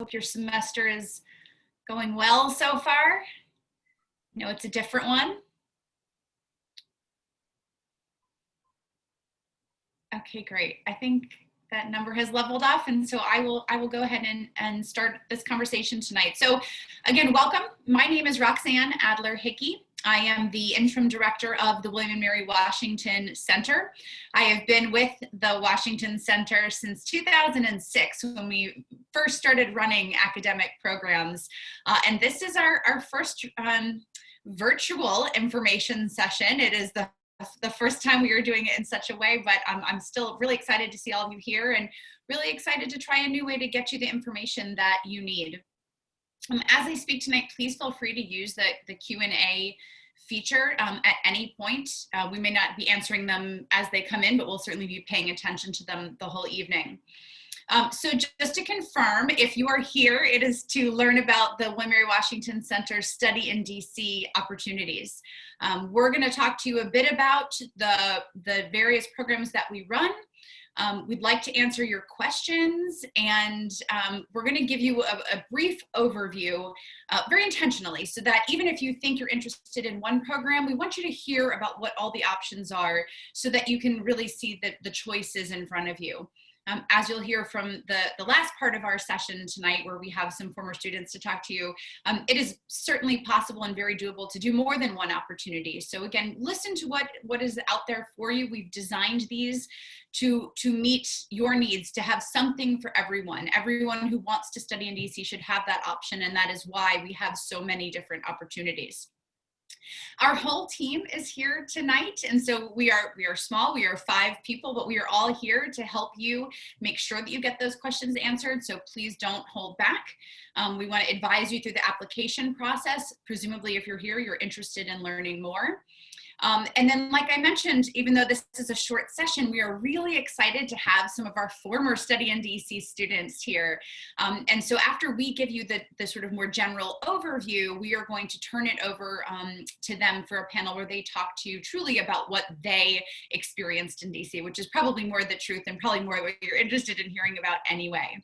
Hope your semester is going well so far. I know it's a different one. Okay, great. I think that number has leveled off, and so I will go ahead and start this conversation tonight. So again, welcome. My name is Roxanne Adler-Hickey. I am the interim director of the William and Mary Washington Center. I have been with the Washington Center since 2006 when we first started running academic programs. And this is our first virtual information session. It is the first time we are doing it in such a way, but I'm still really excited to see all of you here and really excited to try a new way to get you the information that you need. As I speak tonight, please feel free to use the Q&A feature at any point. We may not be answering them as they come in, but we'll certainly be paying attention to them the whole evening. So just to confirm, if you are here, it is to learn about the William and Mary Washington Center Study in DC opportunities. We're going to talk to you a bit about the various programs that we run. We'd like to answer your questions, and we're going to give you a brief overview very intentionally, so that even if you think you're interested in one program, we want you to hear about what all the options are so that you can really see the choices in front of you. As you'll hear from the last part of our session tonight, where we have some former students to talk to you, it is certainly possible and very doable to do more than one opportunity. So again, listen to what is out there for you. We've designed these to meet your needs, to have something for everyone. Everyone who wants to study in DC should have that option, and that is why we have so many different opportunities. Our whole team is here tonight, and so we are small. We are 5 people, but we are all here to help you make sure that you get those questions answered, so please don't hold back. We want to advise you through the application process. Presumably, if you're here, you're interested in learning more. And then, like I mentioned, even though this is a short session, we are really excited to have some of our former Study in DC students here. And so after we give you the sort of more general overview, we are going to turn it over to them for a panel where they talk to you truly about what they experienced in DC, which is probably more the truth and probably more what you're interested in hearing about anyway.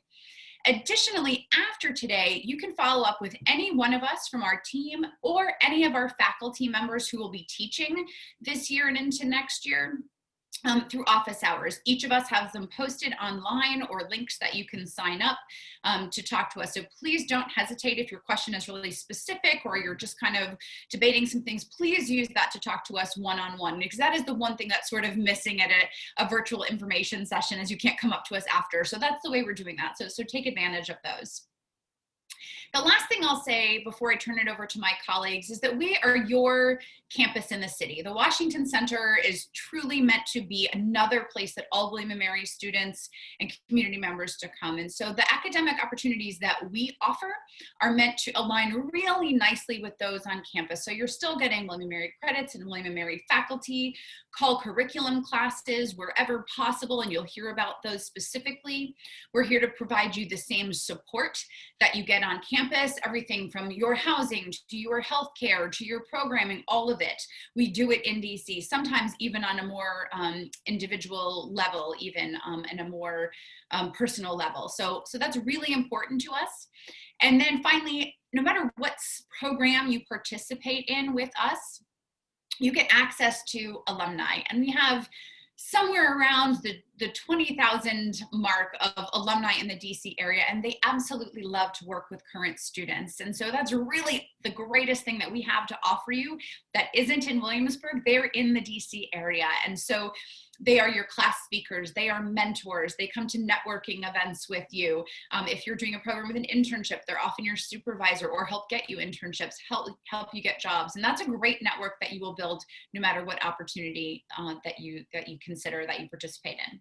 Additionally, after today, you can follow up with any one of us from our team or any of our faculty members who will be teaching this year and into next year through office hours. Each of us has them posted online or links that you can sign up to talk to us. So please don't hesitate if your question is really specific or you're just kind of debating some things. Please use that to talk to us one-on-one, because that is the one thing that's sort of missing at a virtual information session, is you can't come up to us after. So that's the way we're doing that. So take advantage of those. The last thing I'll say before I turn it over to my colleagues is that we are your campus in the city. The Washington Center is truly meant to be another place that all William and Mary students and community members to come. And so the academic opportunities that we offer are meant to align really nicely with those on campus. So you're still getting William and Mary credits and William and Mary faculty, call curriculum classes wherever possible, and you'll hear about those specifically. We're here to provide you the same support that you get on campus, everything from your housing to your healthcare to your programming, all of it. We do it in DC, sometimes even on a more individual level, even and a more personal level. So that's really important to us. And then finally, no matter what program you participate in with us, you get access to alumni. And we have somewhere around the 20,000 mark of alumni in the DC area, and they absolutely love to work with current students. And so that's really the greatest thing that we have to offer you that isn't in Williamsburg. They're in the DC area. And so they are your class speakers, they are mentors, they come to networking events with you. If you're doing a program with an internship, they're often your supervisor or help get you internships, help you get jobs. And that's a great network that you will build no matter what opportunity that you consider, that you participate in.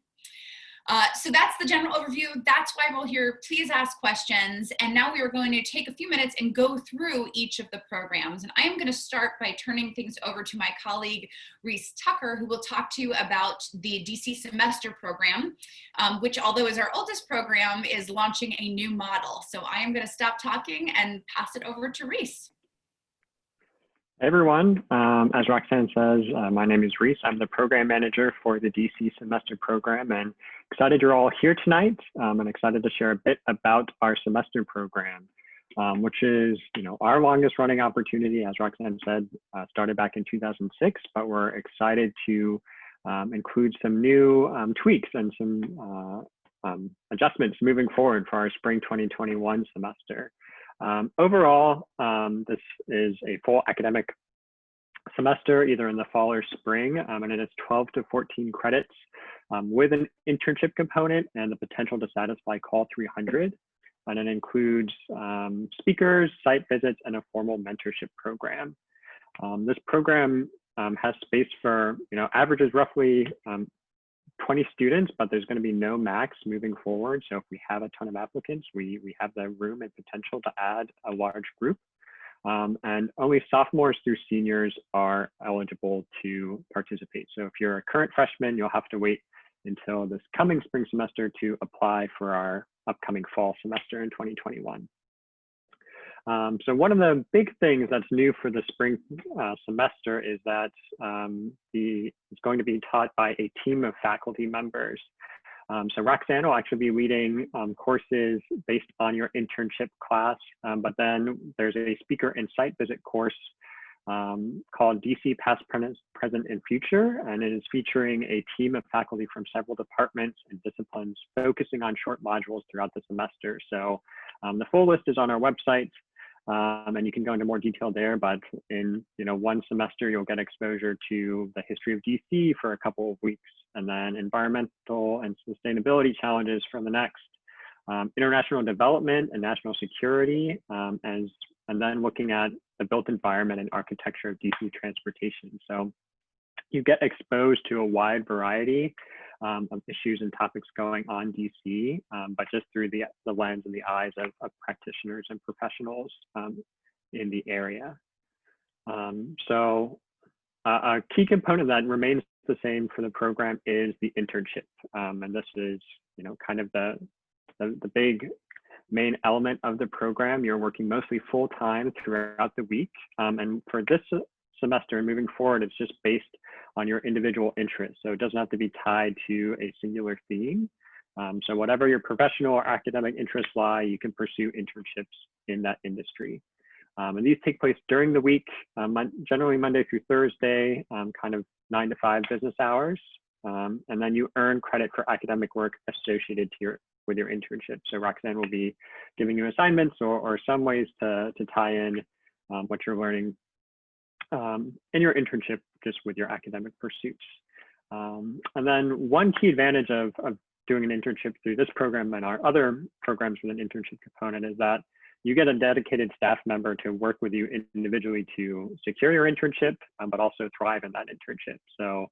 So that's the general overview. That's why we're here. Please ask questions. And now we are going to take a few minutes and go through each of the programs. And I am going to start by turning things over to my colleague, Reese Tucker, who will talk to you about the DC semester program, which, although is our oldest program, is launching a new model. So I am going to stop talking and pass it over to Reese. Hey everyone, as Roxanne says, my name is Reese. I'm the program manager for the DC semester program, and excited you're all here tonight. I'm excited to share a bit about our semester program, which is our longest running opportunity, as Roxanne said, started back in 2006, but we're excited to include some new tweaks and some adjustments moving forward for our spring 2021 semester. Overall, this is a full academic semester, either in the fall or spring, and it is 12 to 14 credits with an internship component and the potential to satisfy Call 300. And it includes speakers, site visits, and a formal mentorship program. This program has space for, averages roughly 20 students, but there's going to be no max moving forward. So if we have a ton of applicants, we have the room and potential to add a large group. And only sophomores through seniors are eligible to participate. So if you're a current freshman, you'll have to wait until this coming spring semester to apply for our upcoming fall semester in 2021. So one of the big things that's new for the spring semester is that it's going to be taught by a team of faculty members. So Roxanne will actually be leading courses based on your internship class, but then there's a speaker and site visit course called DC Past, Present, and Future, and it is featuring a team of faculty from several departments and disciplines focusing on short modules throughout the semester. So the full list is on our website, and you can go into more detail there, but in one semester, you'll get exposure to the history of DC for a couple of weeks, and then environmental and sustainability challenges from the next, international development and national security, and then looking at the built environment and architecture of DC transportation. So you get exposed to a wide variety of issues and topics going on DC, but just through the lens and the eyes of practitioners and professionals in the area. So a key component that remains the same for the program is the internship. And this is kind of the big main element of the program. You're working mostly full-time throughout the week. And for this semester and moving forward, it's just based on your individual interests. So it doesn't have to be tied to a singular theme. So whatever your professional or academic interests lie, you can pursue internships in that industry. And these take place during the week, generally Monday through Thursday, kind of 9 to 5 business hours. And then you earn credit for academic work associated with your internship. So Roxanne will be giving you assignments or some ways to tie in what you're learning in your internship just with your academic pursuits. And then one key advantage of doing an internship through this program and our other programs with an internship component is that you get a dedicated staff member to work with you individually to secure your internship, but also thrive in that internship. So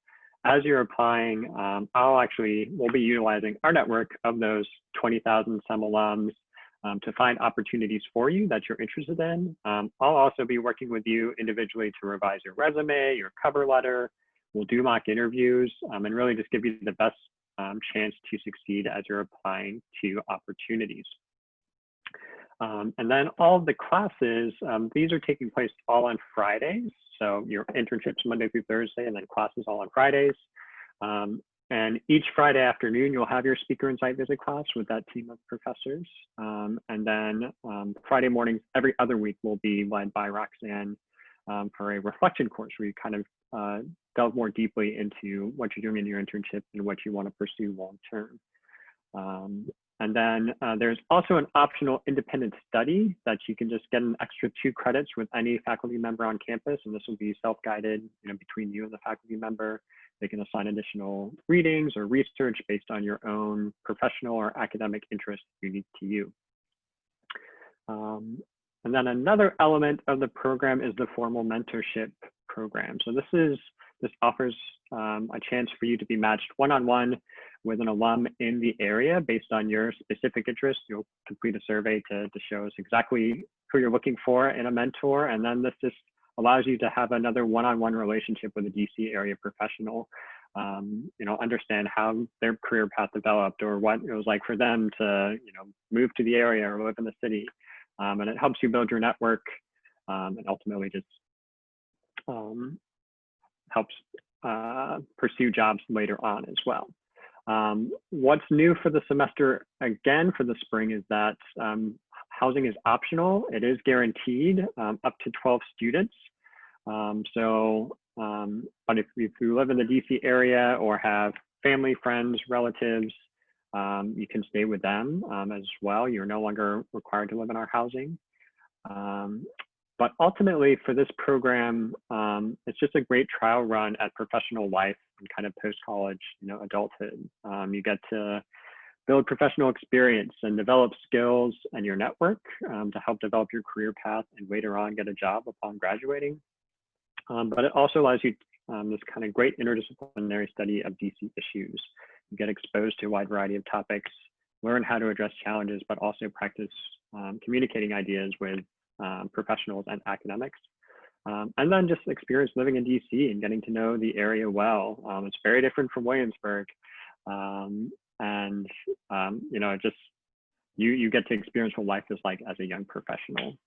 as you're applying, we'll be utilizing our network of those 20,000 some alums to find opportunities for you that you're interested in. I'll also be working with you individually to revise your resume, your cover letter. We'll do mock interviews and really just give you the best chance to succeed as you're applying to opportunities. And then all of the classes, these are taking place all on Fridays. So your internships Monday through Thursday, and then classes all on Fridays. And each Friday afternoon, you'll have your speaker and site visit class with that team of professors. And then Friday mornings, every other week, will be led by Roxanne for a reflection course where you kind of delve more deeply into what you're doing in your internship and what you want to pursue long term. And then there's also an optional independent study that you can just get an extra 2 credits with any faculty member on campus. And this will be self-guided between you and the faculty member. They can assign additional readings or research based on your own professional or academic interests unique to you. And then another element of the program is the formal mentorship program. So this offers a chance for you to be matched one-on-one with an alum in the area based on your specific interests. You'll complete a survey to show us exactly who you're looking for in a mentor. And then this just allows you to have another one-on-one relationship with a DC area professional, understand how their career path developed or what it was like for them to, move to the area or live in the city. And it helps you build your network and ultimately just helps pursue jobs later on as well. What's new for the semester, again, for the spring is that housing is optional. It is guaranteed up to 12 students. But if you live in the DC area or have family, friends, relatives, you can stay with them as well. You're no longer required to live in our housing. But ultimately for this program, it's just a great trial run at professional life and kind of post-college, adulthood. You get to build professional experience and develop skills and your network to help develop your career path and later on get a job upon graduating. But it also allows you this kind of great interdisciplinary study of DC issues. You get exposed to a wide variety of topics, learn how to address challenges, but also practice communicating ideas with professionals and academics. And then just experience living in DC and getting to know the area well. It's very different from Williamsburg. You get to experience what life is like as a young professional.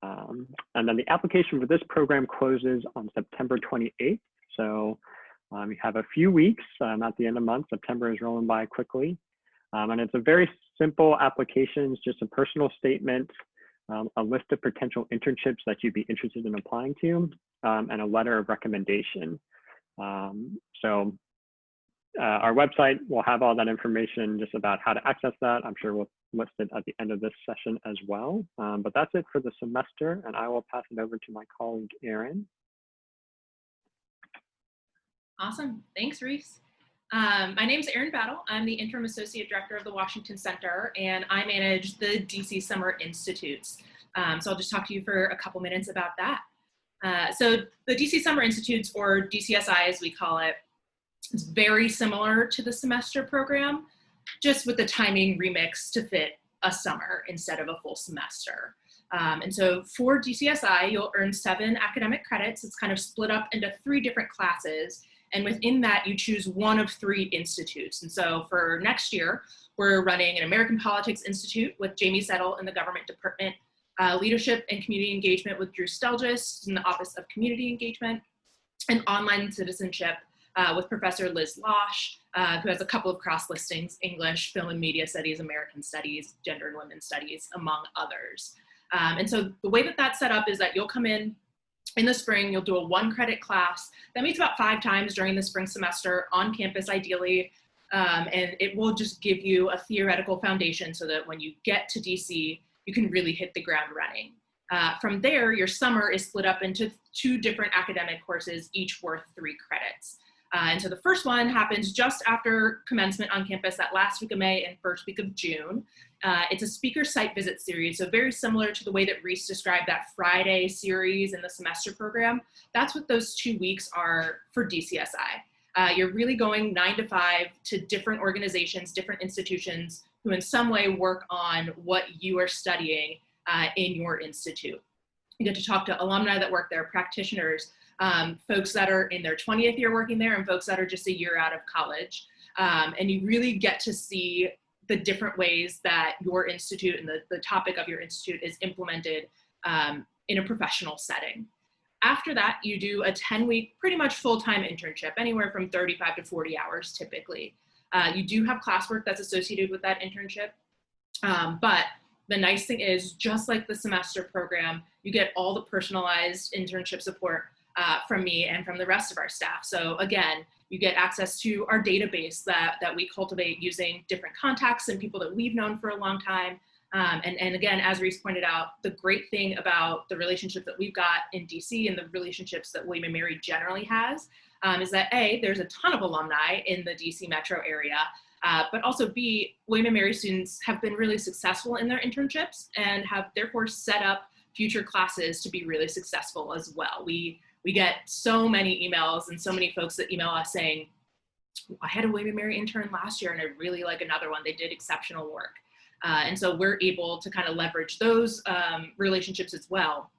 And then the application for this program closes on September 28th. So you have a few weeks at the end of the month. September is rolling by quickly. And it's a very simple application. It's just a personal statement, a list of potential internships that you'd be interested in applying to, and a letter of recommendation. Our website will have all that information just about how to access that. I'm sure we'll list it at the end of this session as well. But that's it for the semester, and I will pass it over to my colleague, Erin. Awesome, thanks, Reese. My name is Erin Battle. I'm the Interim Associate Director of the Washington Center, and I manage the DC Summer Institutes. So I'll just talk to you for a couple minutes about that. So the DC Summer Institutes, or DCSI as we call it, is very similar to the semester program, just with the timing remixed to fit a summer instead of a full semester. And so for DCSI, you'll earn 7 academic credits. It's kind of split up into 3 different classes. And within that, you choose one of 3 institutes. And so for next year, we're running an American Politics Institute with Jamie Settle in the Government Department, Leadership and Community Engagement with Drew Stelgis in the Office of Community Engagement, and Online Citizenship with Professor Liz Losh, who has a couple of cross listings: English, Film and Media Studies, American Studies, Gender and Women's Studies, among others. And so the way that that's set up is that you'll come in the spring, you'll do a 1-credit class. That meets about 5 times during the spring semester on campus, ideally. And it will just give you a theoretical foundation so that when you get to DC, you can really hit the ground running. From there, your summer is split up into 2 different academic courses, each worth 3 credits. And so the first one happens just after commencement on campus, that last week of May and first week of June. It's a speaker site visit series, so very similar to the way that Reese described that Friday series in the semester program. That's what those 2 weeks are for DCSI. You're really going 9 to 5 to different organizations, different institutions who in some way work on what you are studying in your institute. You get to talk to alumni that work there, practitioners, folks that are in their 20th year working there, and folks that are just a year out of college. And you really get to see the different ways that your institute and the topic of your institute is implemented in a professional setting. After that, you do a 10-week, pretty much full-time internship, anywhere from 35 to 40 hours typically. You do have classwork that's associated with that internship, but the nice thing is, just like the semester program, you get all the personalized internship support from me and from the rest of our staff. So again, you get access to our database that we cultivate using different contacts and people that we've known for a long time. And again, as Reese pointed out, the great thing about the relationships that we've got in DC and the relationships that William & Mary generally has is that A, there's a ton of alumni in the DC metro area, but also B, William & Mary students have been really successful in their internships and have therefore set up future classes to be really successful as well. We get so many emails and so many folks that email us saying, I had a William & Mary intern last year and I really like another one. They did exceptional work. And so we're able to kind of leverage those relationships as well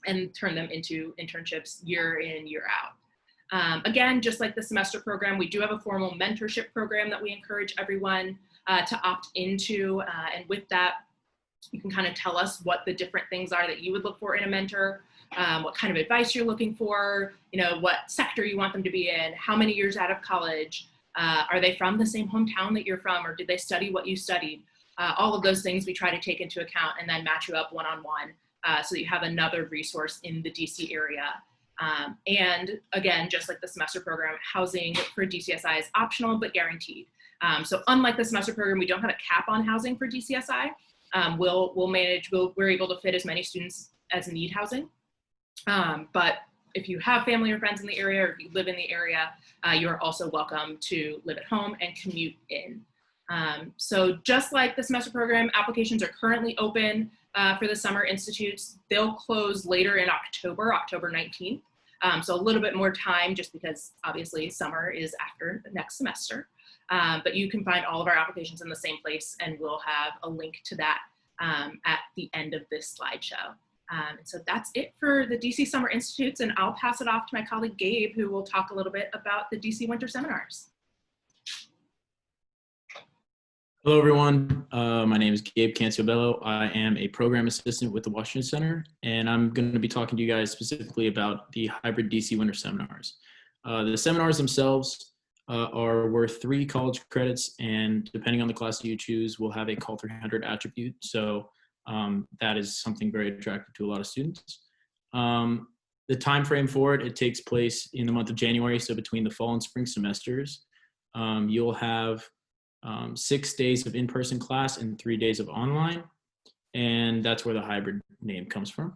and turn them into internships year in, year out. Again, just like the semester program, we do have a formal mentorship program that we encourage everyone to opt into. And with that, you can kind of tell us what the different things are that you would look for in a mentor, what kind of advice you're looking for, what sector you want them to be in, how many years out of college, Are they from the same hometown that you're from, or did they study what you studied? All of those things we try to take into account and then match you up one-on-one so that you have another resource in the DC area. And again, just like the semester program, housing for DCSI is optional but guaranteed. So unlike the semester program, we don't have a cap on housing for DCSI. We're able to fit as many students as need housing. But if you have family or friends in the area, or if you live in the area, you're also welcome to live at home and commute in. So just like the semester program, applications are currently open for the summer institutes. They'll close later in October 19th. So a little bit more time, just because obviously summer is after the next semester. But you can find all of our applications in the same place, and we'll have a link to that at the end of this slideshow. And so that's it for the DC Summer Institutes, and I'll pass it off to my colleague Gabe, who will talk a little bit about the DC Winter Seminars. Hello, everyone. My name is Gabe Canciobello. I am a program assistant with the Washington Center, and I'm going to be talking to you guys specifically about the hybrid DC Winter Seminars. The seminars themselves are worth 3 college credits, and depending on the class that you choose, will have a Call 300 attribute. So that is something very attractive to a lot of students. The time frame for it takes place in the month of January, so between the fall and spring semesters. You'll have 6 days of in-person class and 3 days of online, and that's where the hybrid name comes from.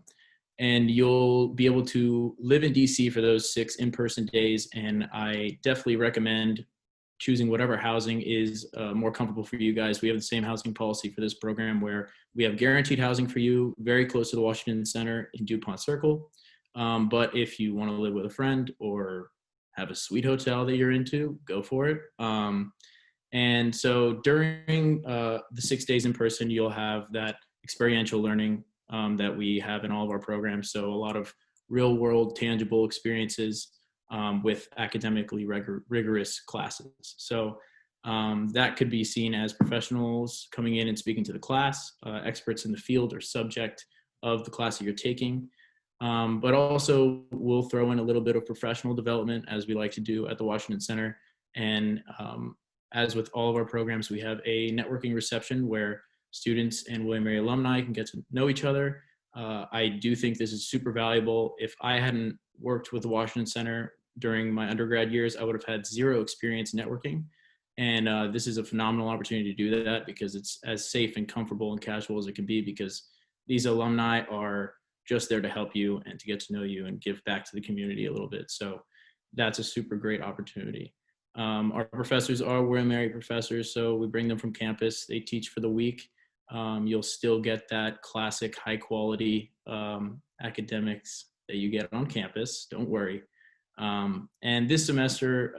And you'll be able to live in DC for those 6 in-person days, and I definitely recommend choosing whatever housing is more comfortable for you guys. We have the same housing policy for this program, where we have guaranteed housing for you very close to the Washington Center in DuPont Circle. But if you want to live with a friend or have a sweet hotel that you're into, go for it. And so during the 6 days in person, you'll have that experiential learning that we have in all of our programs. So a lot of real world tangible experiences with academically rigorous classes. So that could be seen as professionals coming in and speaking to the class, experts in the field or subject of the class that you're taking. But also we'll throw in a little bit of professional development, as we like to do at the Washington Center. And as with all of our programs, we have a networking reception where students and William & Mary alumni can get to know each other. I do think this is super valuable. If I hadn't worked with the Washington Center during my undergrad years, I would have had 0 experience networking. And this is a phenomenal opportunity to do that, because it's as safe and comfortable and casual as it can be, because these alumni are just there to help you and to get to know you and give back to the community a little bit. So that's a super great opportunity. Our professors are William & Mary professors, so we bring them from campus. They teach for the week. You'll still get that classic high quality academics that you get on campus, don't worry. And this semester,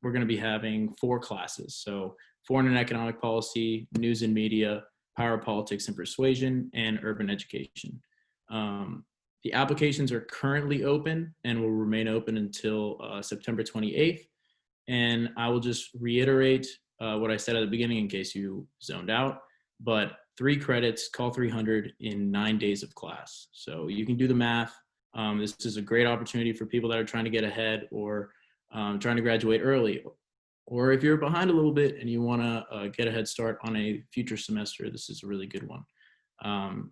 we're going to be having 4 classes. So foreign and economic policy, news and media, power politics and persuasion, and urban education. The applications are currently open and will remain open until September 28th. And I will just reiterate what I said at the beginning in case you zoned out, but 3 credits, Call 300 in 9 days of class. So you can do the math. This is a great opportunity for people that are trying to get ahead or trying to graduate early. Or if you're behind a little bit and you want to get a head start on a future semester, this is a really good one.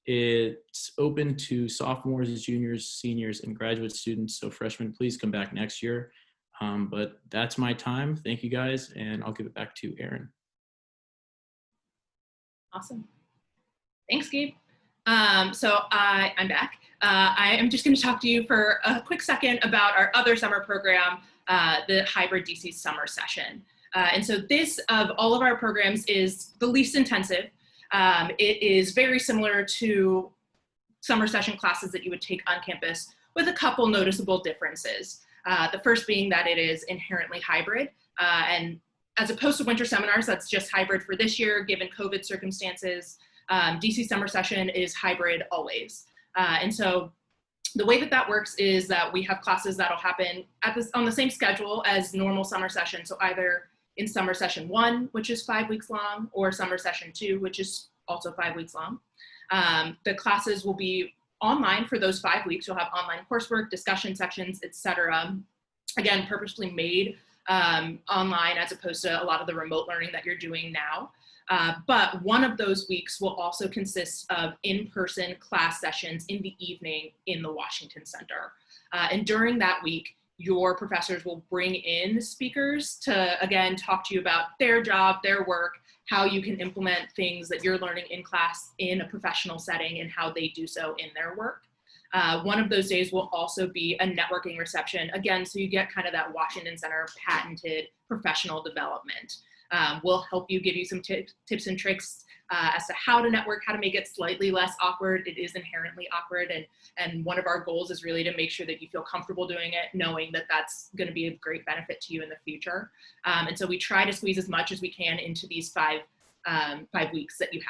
It's open to sophomores, juniors, seniors, and graduate students. So freshmen, please come back next year. But that's my time. Thank you guys, and I'll give it back to Erin. Awesome. Thanks, Gabe. So I'm back. I am just going to talk to you for a quick second about our other summer program, the hybrid DC summer session. And so this, of all of our programs, is the least intensive. It is very similar to summer session classes that you would take on campus, with a couple noticeable differences. The first being that it is inherently hybrid, and as opposed to winter seminars, that's just hybrid for this year, given COVID circumstances. DC summer session is hybrid always. And so the way that that works is that we have classes that'll happen on the same schedule as normal summer session. So either in summer session 1, which is 5 weeks long, or summer session 2, which is also 5 weeks long. The classes will be online for those 5 weeks. You'll have online coursework, discussion sections, etc. Again, purposely made online as opposed to a lot of the remote learning that you're doing now. But one of those weeks will also consist of in-person class sessions in the evening in the Washington Center. And during that week, your professors will bring in speakers to, again, talk to you about their job, their work, how you can implement things that you're learning in class in a professional setting and how they do so in their work. One of those days will also be a networking reception, again, so you get kind of that Washington Center patented professional development. We'll help you, give you some tips and tricks as to how to network, how to make it slightly less awkward. It is inherently awkward, and one of our goals is really to make sure that you feel comfortable doing it, knowing that that's going to be a great benefit to you in the future. And so we try to squeeze as much as we can into these five weeks that you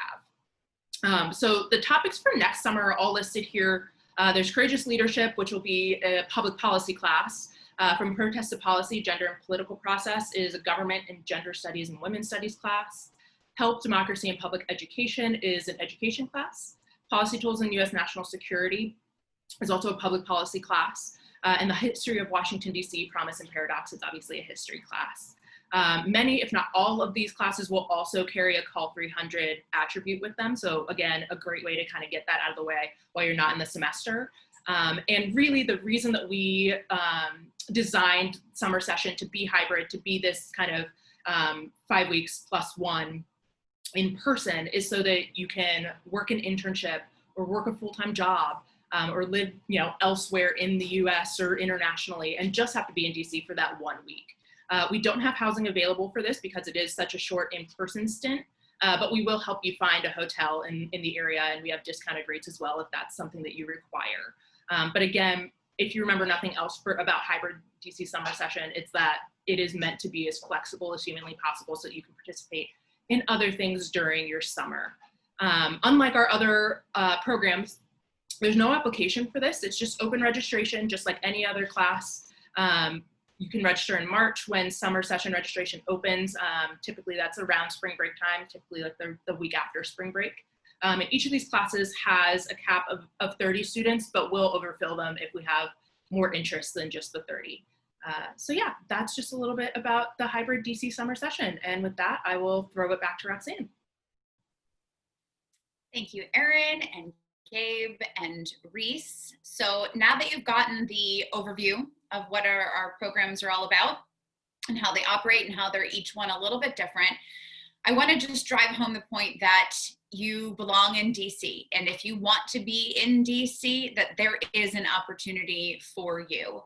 have. So the topics for next summer are all listed here. There's Courageous Leadership, which will be a public policy class. From Protest to Policy, Gender and Political Process is a Government and Gender Studies and Women's Studies class. Help, Democracy, and Public Education is an education class. Policy Tools in U.S. National Security is also a public policy class. And the History of Washington, D.C., Promise and Paradox is obviously a history class. Many, if not all of these classes will also carry a Call 300 attribute with them. So again, a great way to kind of get that out of the way while you're not in the semester. And really the reason that we designed summer session to be hybrid, to be this kind of 5 weeks plus one in person, is so that you can work an internship or work a full-time job or live, elsewhere in the US or internationally and just have to be in DC for that 1 week. We don't have housing available for this because it is such a short in-person stint, but we will help you find a hotel in the area, and we have discounted rates as well if that's something that you require. But again, if you remember nothing else about hybrid DC summer session, it's that it is meant to be as flexible as humanly possible so that you can participate in other things during your summer. Unlike our other programs, there's no application for this. It's just open registration, just like any other class. You can register in March when summer session registration opens. Typically that's around spring break time, typically like the week after spring break. And each of these classes has a cap of 30 students, but we'll overfill them if we have more interest than just the 30. So yeah, that's just a little bit about the hybrid DC summer session. And with that, I will throw it back to Roxanne. Thank you, Erin and Gabe and Reese. So now that you've gotten the overview of what our programs are all about and how they operate and how they're each one a little bit different, I want to just drive home the point that you belong in DC. And if you want to be in DC, that there is an opportunity for you.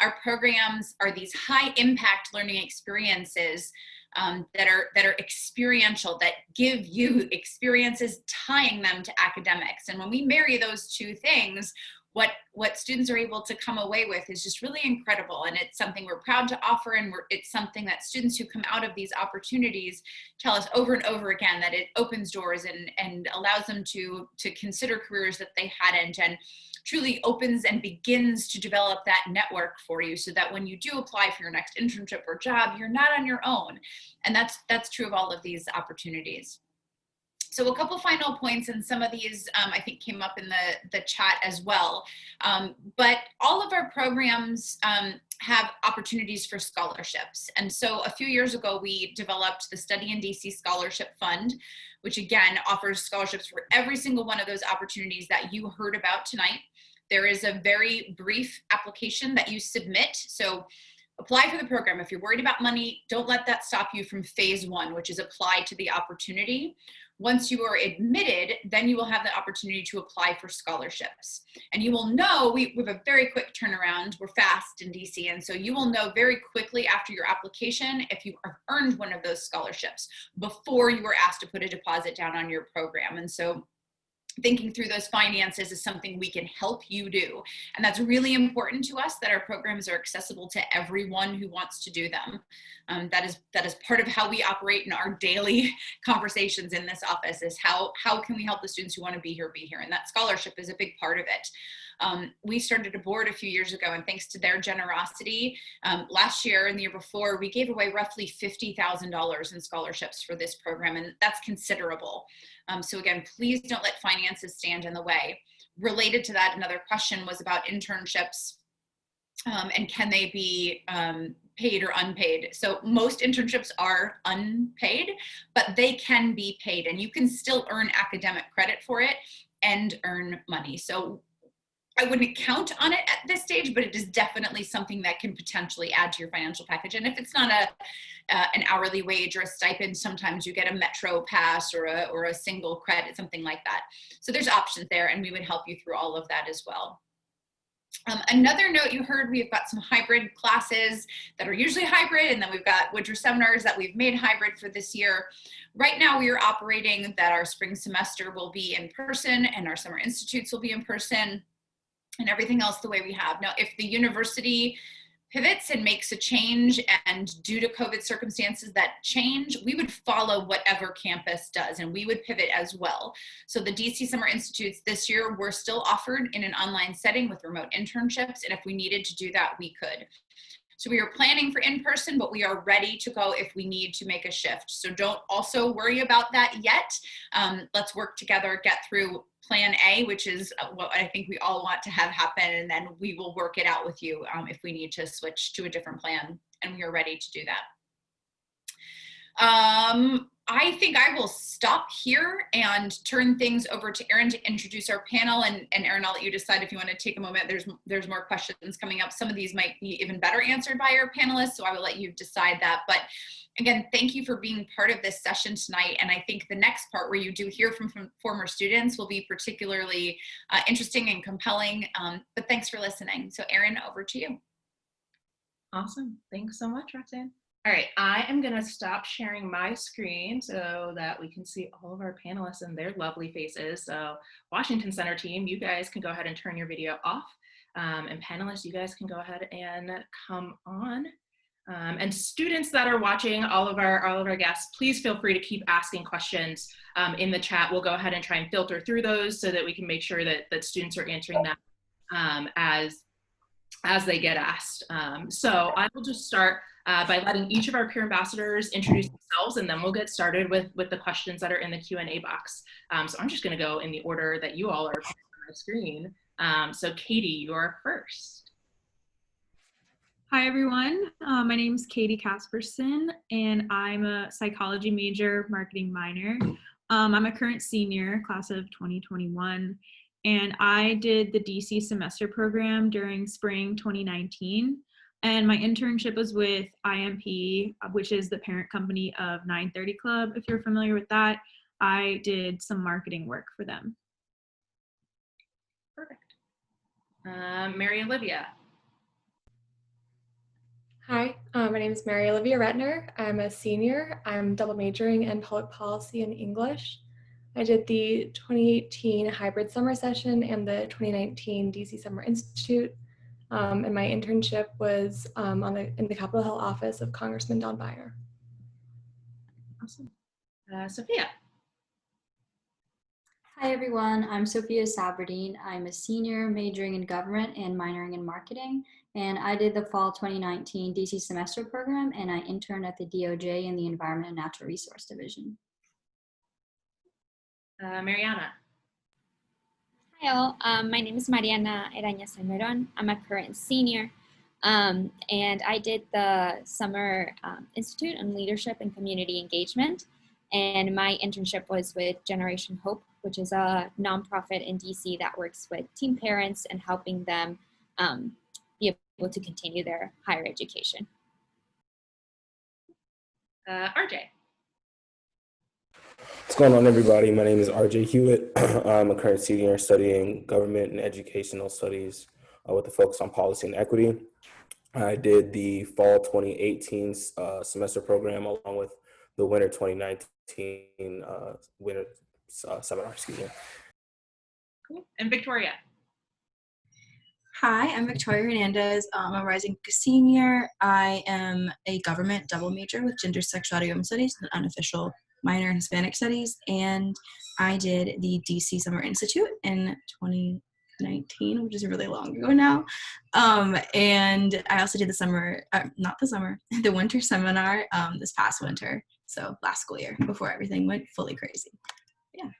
Our programs are these high impact learning experiences that are experiential, that give you experiences tying them to academics. And when we marry those two things, what students are able to come away with is just really incredible. And it's something we're proud to offer, and it's something that students who come out of these opportunities tell us over and over again, that it opens doors and allows them to consider careers that they hadn't, and truly opens and begins to develop that network for you, so that when you do apply for your next internship or job, you're not on your own. And that's true of all of these opportunities. So a couple final points, and some of these I think came up in the chat as well. But all of our programs have opportunities for scholarships. And so a few years ago, we developed the Study in DC Scholarship Fund, which again offers scholarships for every single one of those opportunities that you heard about tonight. There is a very brief application that you submit. So apply for the program. If you're worried about money, don't let that stop you from phase one, which is apply to the opportunity. Once you are admitted, then you will have the opportunity to apply for scholarships. And you will know, we have a very quick turnaround. We're fast in DC. And so you will know very quickly after your application if you have earned one of those scholarships before you were asked to put a deposit down on your program. And so thinking through those finances is something we can help you do. And that's really important to us, that our programs are accessible to everyone who wants to do them. That is part of how we operate in our daily conversations in this office, is how can we help the students who want to be here. And that scholarship is a big part of it. We started a board a few years ago, and thanks to their generosity, last year and the year before, we gave away roughly $50,000 in scholarships for this program, and that's considerable. So again, please don't let finances stand in the way. Related to that, another question was about internships, and can they be paid or unpaid. So most internships are unpaid, but they can be paid, and you can still earn academic credit for it and earn money. So I wouldn't count on it at this stage, but it is definitely something that can potentially add to your financial package. And if it's not an hourly wage or a stipend, sometimes you get a Metro pass or a single credit, something like that. So there's options there, and we would help you through all of that as well. Another note you heard, we've got some hybrid classes that are usually hybrid, and then we've got winter seminars that we've made hybrid for this year. Right now we are operating that our spring semester will be in person and our summer institutes will be in person, and everything else the way we have. Now, if the university pivots and makes a change, and due to COVID circumstances that change, we would follow whatever campus does, and we would pivot as well. So the DC Summer Institutes this year were still offered in an online setting with remote internships, and if we needed to do that, we could. So we are planning for in-person, but we are ready to go if we need to make a shift. So don't also worry about that yet. Let's work together, get through plan A, which is what I think we all want to have happen, and then we will work it out with you if we need to switch to a different plan, and we are ready to do that. I think I will stop here and turn things over to Erin to introduce our panel. And Erin, I'll let you decide if you want to take a moment. There's more questions coming up. Some of these might be even better answered by our panelists, so I will let you decide that. But again, thank you for being part of this session tonight. And I think the next part, where you do hear from former students, will be particularly interesting and compelling. But thanks for listening. So Erin, over to you. Awesome. Thanks so much, Roxanne. All right, I am going to stop sharing my screen so that we can see all of our panelists and their lovely faces. So Washington Center team, you guys can go ahead and turn your video off. And panelists, you guys can go ahead and come on. And students that are watching, all of our guests, please feel free to keep asking questions in the chat. We'll go ahead and try and filter through those so that we can make sure that students are answering them as they get asked. So I will just start by letting each of our peer ambassadors introduce themselves, and then we'll get started with the questions that are in the Q&A box. So I'm just going to go in the order that you all are on my screen. So Katie, you're first. Hi, everyone. My name is Katie Casperson, and I'm a psychology major, marketing minor. I'm a current senior, class of 2021, and I did the DC semester program during spring 2019. And my internship was with IMP, which is the parent company of 930 Club. If you're familiar with that, I did some marketing work for them. Perfect. Mary Olivia. Hi, my name is Mary Olivia Retner. I'm a senior. I'm double majoring in public policy and English. I did the 2018 hybrid summer session and the 2019 DC Summer Institute. And my internship was in the Capitol Hill office of Congressman Don Beyer. Awesome. Sophia. Hi everyone, I'm Sophia Saberdeen. I'm a senior majoring in government and minoring in marketing. And I did the fall 2019 DC semester program, and I interned at the DOJ in the Environment and Natural Resource Division. Mariana. Hi all, my name is Mariana Eraña Salmerón. I'm a current senior, and I did the Summer Institute on Leadership and Community Engagement, and my internship was with Generation Hope, which is a nonprofit in DC that works with teen parents and helping them be able to continue their higher education. RJ. What's going on, everybody? My name is RJ Hewitt. I'm a current senior studying government and educational studies with a focus on policy and equity. I did the fall 2018 semester program along with the winter 2019 winter seminar, excuse me. Cool. And Victoria. Hi, I'm Victoria Hernandez. I'm a rising senior. I am a government double major with gender, sexuality, women's studies, and unofficial minor in Hispanic studies. And I did the DC Summer Institute in 2019, which is really long ago now. And I also did the winter seminar this past winter. So last school year, before everything went fully crazy. Yeah.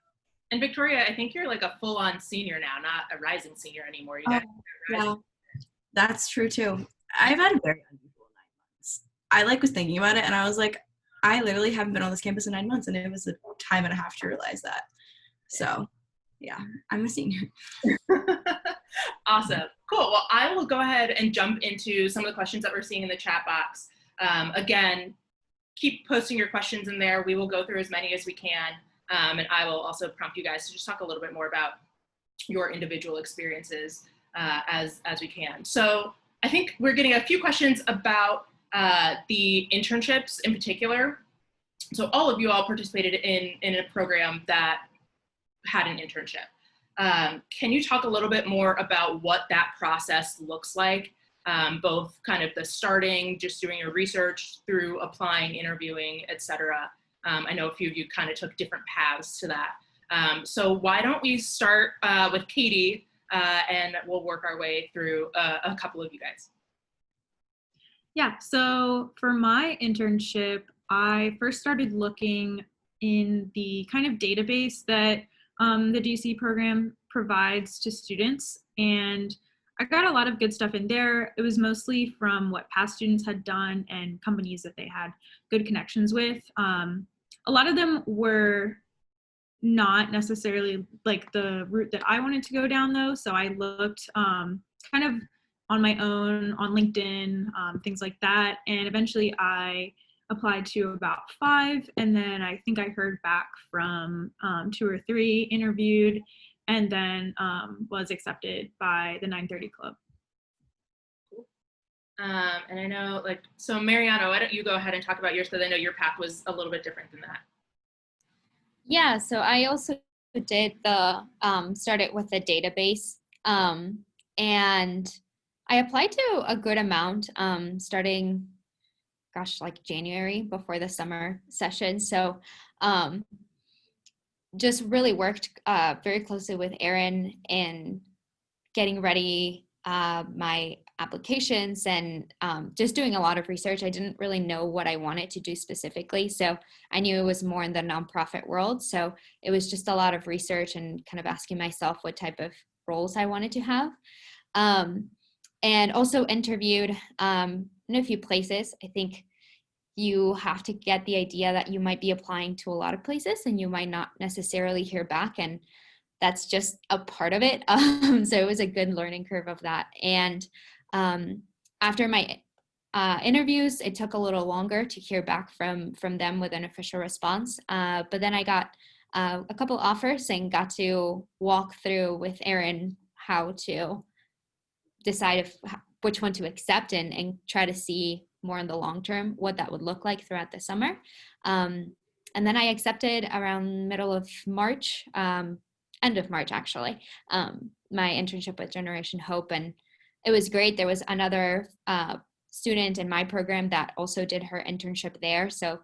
And Victoria, I think you're like a full-on senior now, not a rising senior anymore. You guys yeah, that's true too. I've had a very unusual 9 I like was thinking about it, and I was like, I literally haven't been on this campus in 9 months, and it was a time and a half to realize that. So yeah, I'm a senior. Awesome. Cool. Well, I will go ahead and jump into some of the questions that we're seeing in the chat box. Again, keep posting your questions in there. We will go through as many as we can. And I will also prompt you guys to just talk a little bit more about your individual experiences as we can. So I think we're getting a few questions about the internships in particular. So all of you all participated in a program that had an internship. Can you talk a little bit more about what that process looks like, both kind of the starting, just doing your research, through applying, interviewing, etc. I know a few of you kind of took different paths to that. So why don't we start with Katie, and we'll work our way through a couple of you guys. Yeah, so for my internship, I first started looking in the kind of database that the DC program provides to students, and I got a lot of good stuff in there. It was mostly from what past students had done and companies that they had good connections with. A lot of them were not necessarily like the route that I wanted to go down though, so I looked kind of on my own on LinkedIn, things like that, and eventually I applied to about 5, and then I think I heard back from 2 or 3, interviewed, and then was accepted by the 930 Club. And I know, like, so Mariano, why don't you go ahead and talk about yours, because I know your path was a little bit different than that. Yeah, so I also did the, started with the database, and I applied to a good amount, starting, gosh, like January before the summer session. So just really worked very closely with Erin in getting ready my applications and just doing a lot of research. I didn't really know what I wanted to do specifically, so I knew it was more in the nonprofit world. So it was just a lot of research and kind of asking myself what type of roles I wanted to have. And also interviewed in a few places. I think you have to get the idea that you might be applying to a lot of places and you might not necessarily hear back, and that's just a part of it. So it was a good learning curve of that. And after my interviews, it took a little longer to hear back from them with an official response. But then I got a couple offers and got to walk through with Erin how to decide which one to accept and try to see more in the long term what that would look like throughout the summer. And then I accepted around middle of March, end of March actually, my internship with Generation Hope, and it was great. There was another student in my program that also did her internship there, so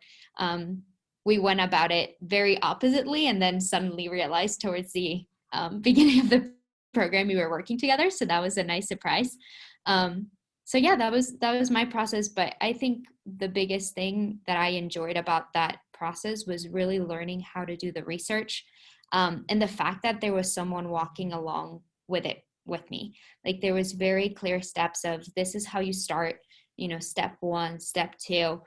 we went about it very oppositely, and then suddenly realized towards the beginning of the program we were working together, so that was a nice surprise. So yeah, that was my process, but I think the biggest thing that I enjoyed about that process was really learning how to do the research, and the fact that there was someone walking along with it with me. Like, there was very clear steps of, this is how you start, step 1, step 2,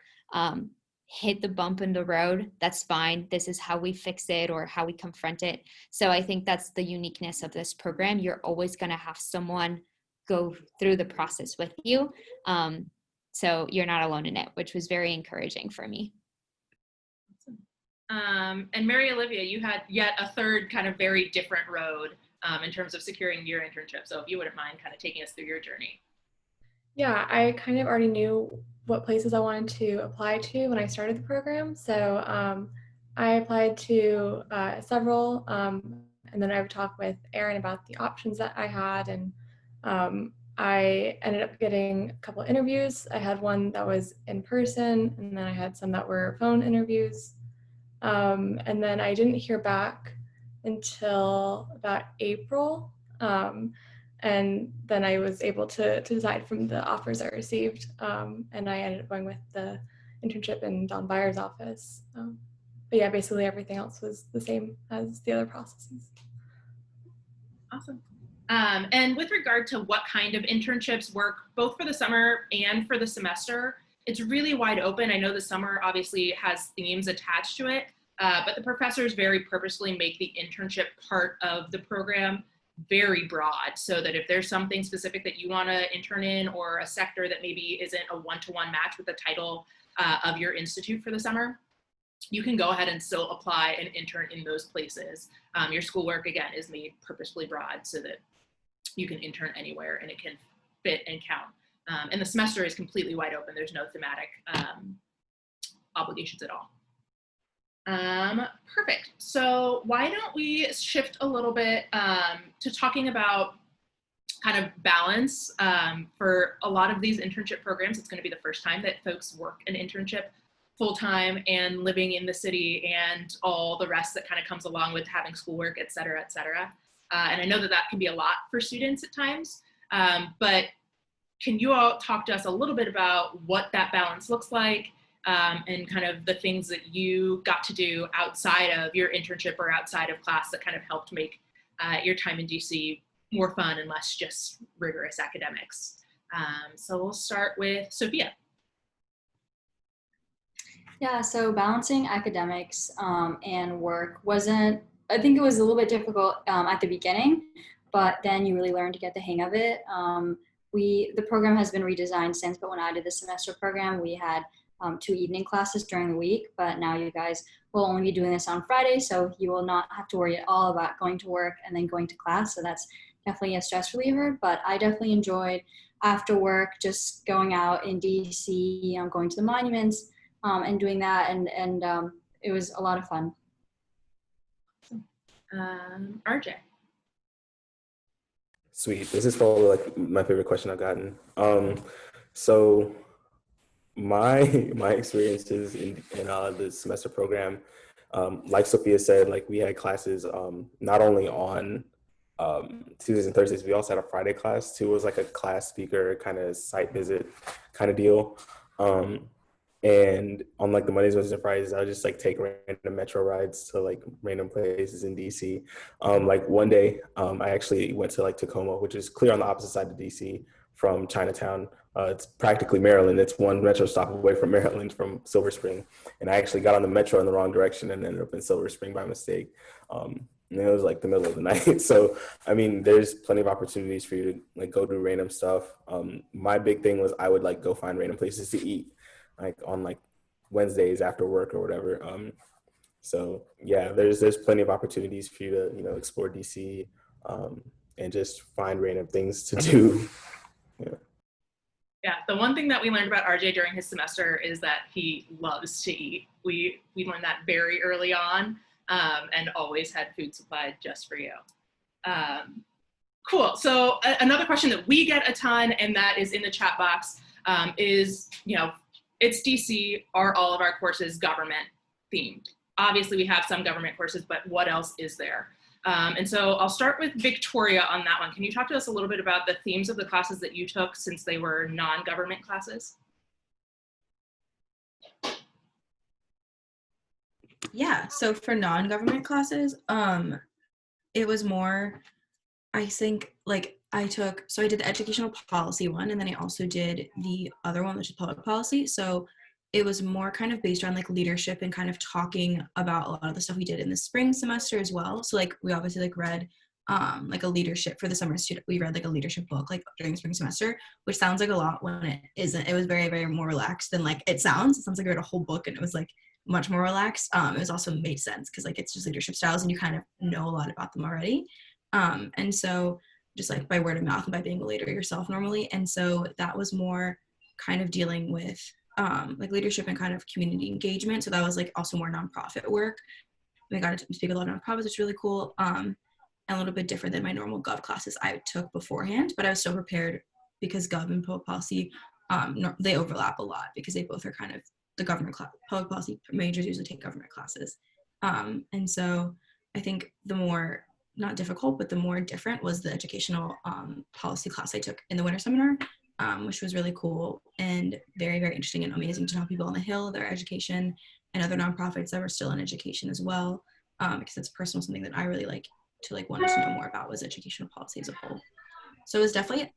hit the bump in the road, that's fine, this is how we fix it or how we confront it. So I think that's the uniqueness of this program. You're always going to have someone go through the process with you, so you're not alone in it, which was very encouraging for me. And Mary Olivia, you had yet a third kind of very different road in terms of securing your internship. So if you wouldn't mind kind of taking us through your journey. Yeah, I kind of already knew what places I wanted to apply to when I started the program. So I applied to several, and then I would talk with Erin about the options that I had, and I ended up getting a couple of interviews. I had one that was in person, and then I had some that were phone interviews. And then I didn't hear back until about April. And then I was able to decide from the offers I received. And I ended up going with the internship in Don Byer's office. But yeah, basically everything else was the same as the other processes. Awesome. And with regard to what kind of internships work both for the summer and for the semester, It's really wide open. I know the summer obviously has themes attached to it, but the professors very purposely make the internship part of the program very broad, so that if there's something specific that you want to intern in, or a sector that maybe isn't a one-to-one match with the title of your institute for the summer, you can go ahead and still apply and intern in those places. Your schoolwork, again, is made purposefully broad so that you can intern anywhere and it can fit and count. And the semester is completely wide open. There's no thematic obligations at all. Perfect. So why don't we shift a little bit to talking about kind of balance. For a lot of these internship programs, it's going to be the first time that folks work an internship full-time and living in the city and all the rest that kind of comes along with having schoolwork, et cetera, et cetera. And I know that that can be a lot for students at times, but can you all talk to us a little bit about what that balance looks like, and kind of the things that you got to do outside of your internship or outside of class that kind of helped make your time in DC more fun and less just rigorous academics? So we'll start with Sophia. Yeah, so balancing academics and work wasn't, I think it was a little bit difficult at the beginning, but then you really learn to get the hang of it. The program has been redesigned since, but when I did the semester program, we had 2 evening classes during the week, but now you guys will only be doing this on Friday, so you will not have to worry at all about going to work and then going to class, so that's definitely a stress reliever. But I definitely enjoyed after work just going out in DC, going to the monuments and doing that, and it was a lot of fun. RJ. Sweet. This is probably like my favorite question I've gotten. So my experiences in the semester program, like Sophia said, like we had classes not only on Tuesdays and Thursdays, we also had a Friday class too. It was like a class speaker kind of site visit kind of deal. And on like the Mondays, Wednesdays, and Fridays, I would just like take random metro rides to like random places in DC. Like one day, I actually went to like Tacoma, which is clear on the opposite side of DC from Chinatown. It's practically Maryland. It's one metro stop away from Maryland, from Silver Spring. And I actually got on the metro in the wrong direction and ended up in Silver Spring by mistake. And it was like the middle of the night. So, I mean, there's plenty of opportunities for you to like go do random stuff. My big thing was I would like go find random places to eat, like on like Wednesdays after work or whatever. So yeah, there's plenty of opportunities for you to, you know, explore DC and just find random things to do. Yeah, the one thing that we learned about RJ during his semester is that he loves to eat. We learned that very early on, and always had food supplied just for you. Cool. So another question that we get a ton, and that is in the chat box, is, you know, it's DC, are all of our courses government themed? Obviously we have some government courses, but what else is there? And so I'll start with Victoria on that one. Can you talk to us a little bit about the themes of the classes that you took, since they were non-government classes? Yeah, so for non-government classes, it was more, I think, like I did the educational policy one, and then I also did the other one, which is public policy. So it was more kind of based on like leadership and kind of talking about a lot of the stuff we did in the spring semester as well. So like we obviously like read like a leadership for the summer student. We read like a leadership book like during the spring semester, which sounds like a lot when it isn't. It was very, very more relaxed than like it sounds. It sounds like I read a whole book and it was like much more relaxed. It was also made sense because like it's just leadership styles and you kind of know a lot about them already. And so just like by word of mouth and by being a leader yourself normally. And so that was more kind of dealing with like leadership and kind of community engagement. So that was like also more nonprofit work. We got to speak a lot of nonprofits, which is really cool. And a little bit different than my normal gov classes I took beforehand, but I was so prepared because gov and public policy, they overlap a lot because they both are kind of the government class. Public policy majors usually take government classes. And so I think the more, not difficult, but the more different was the educational policy class I took in the winter seminar, which was really cool and very, very interesting and amazing to know people on the Hill, their education, and other nonprofits that were still in education as well, because it's personal, something that I really like to like wanted to know more about was educational policy as a whole. So it was definitely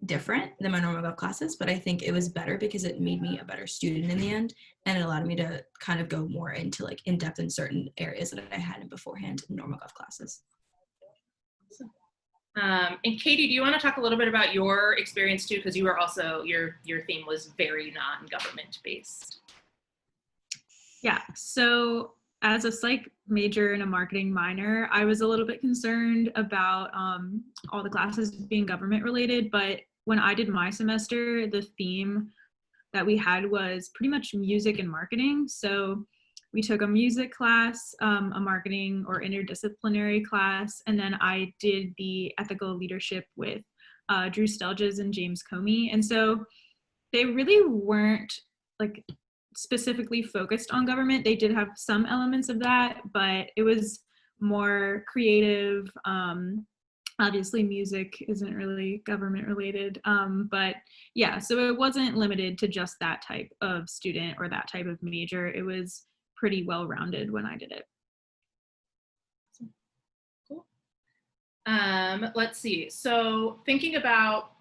different than my normal gov classes, but I think it was better because it made me a better student in the end, and it allowed me to kind of go more into like in depth in certain areas that I hadn't beforehand in normal gov classes. And Katie, do you want to talk a little bit about your experience too? Because you were also, your theme was very non-government based. Yeah, so as a psych major and a marketing minor, I was a little bit concerned about all the classes being government related, but when I did my semester, the theme that we had was pretty much music and marketing. So we took a music class, a marketing or interdisciplinary class, and then I did the ethical leadership with Drew Stelges and James Comey. And so they really weren't like specifically focused on government. They did have some elements of that, but it was more creative. Obviously music isn't really government related, but yeah, so it wasn't limited to just that type of student or that type of major. It was pretty well-rounded when I did it. Cool. Let's see, so thinking about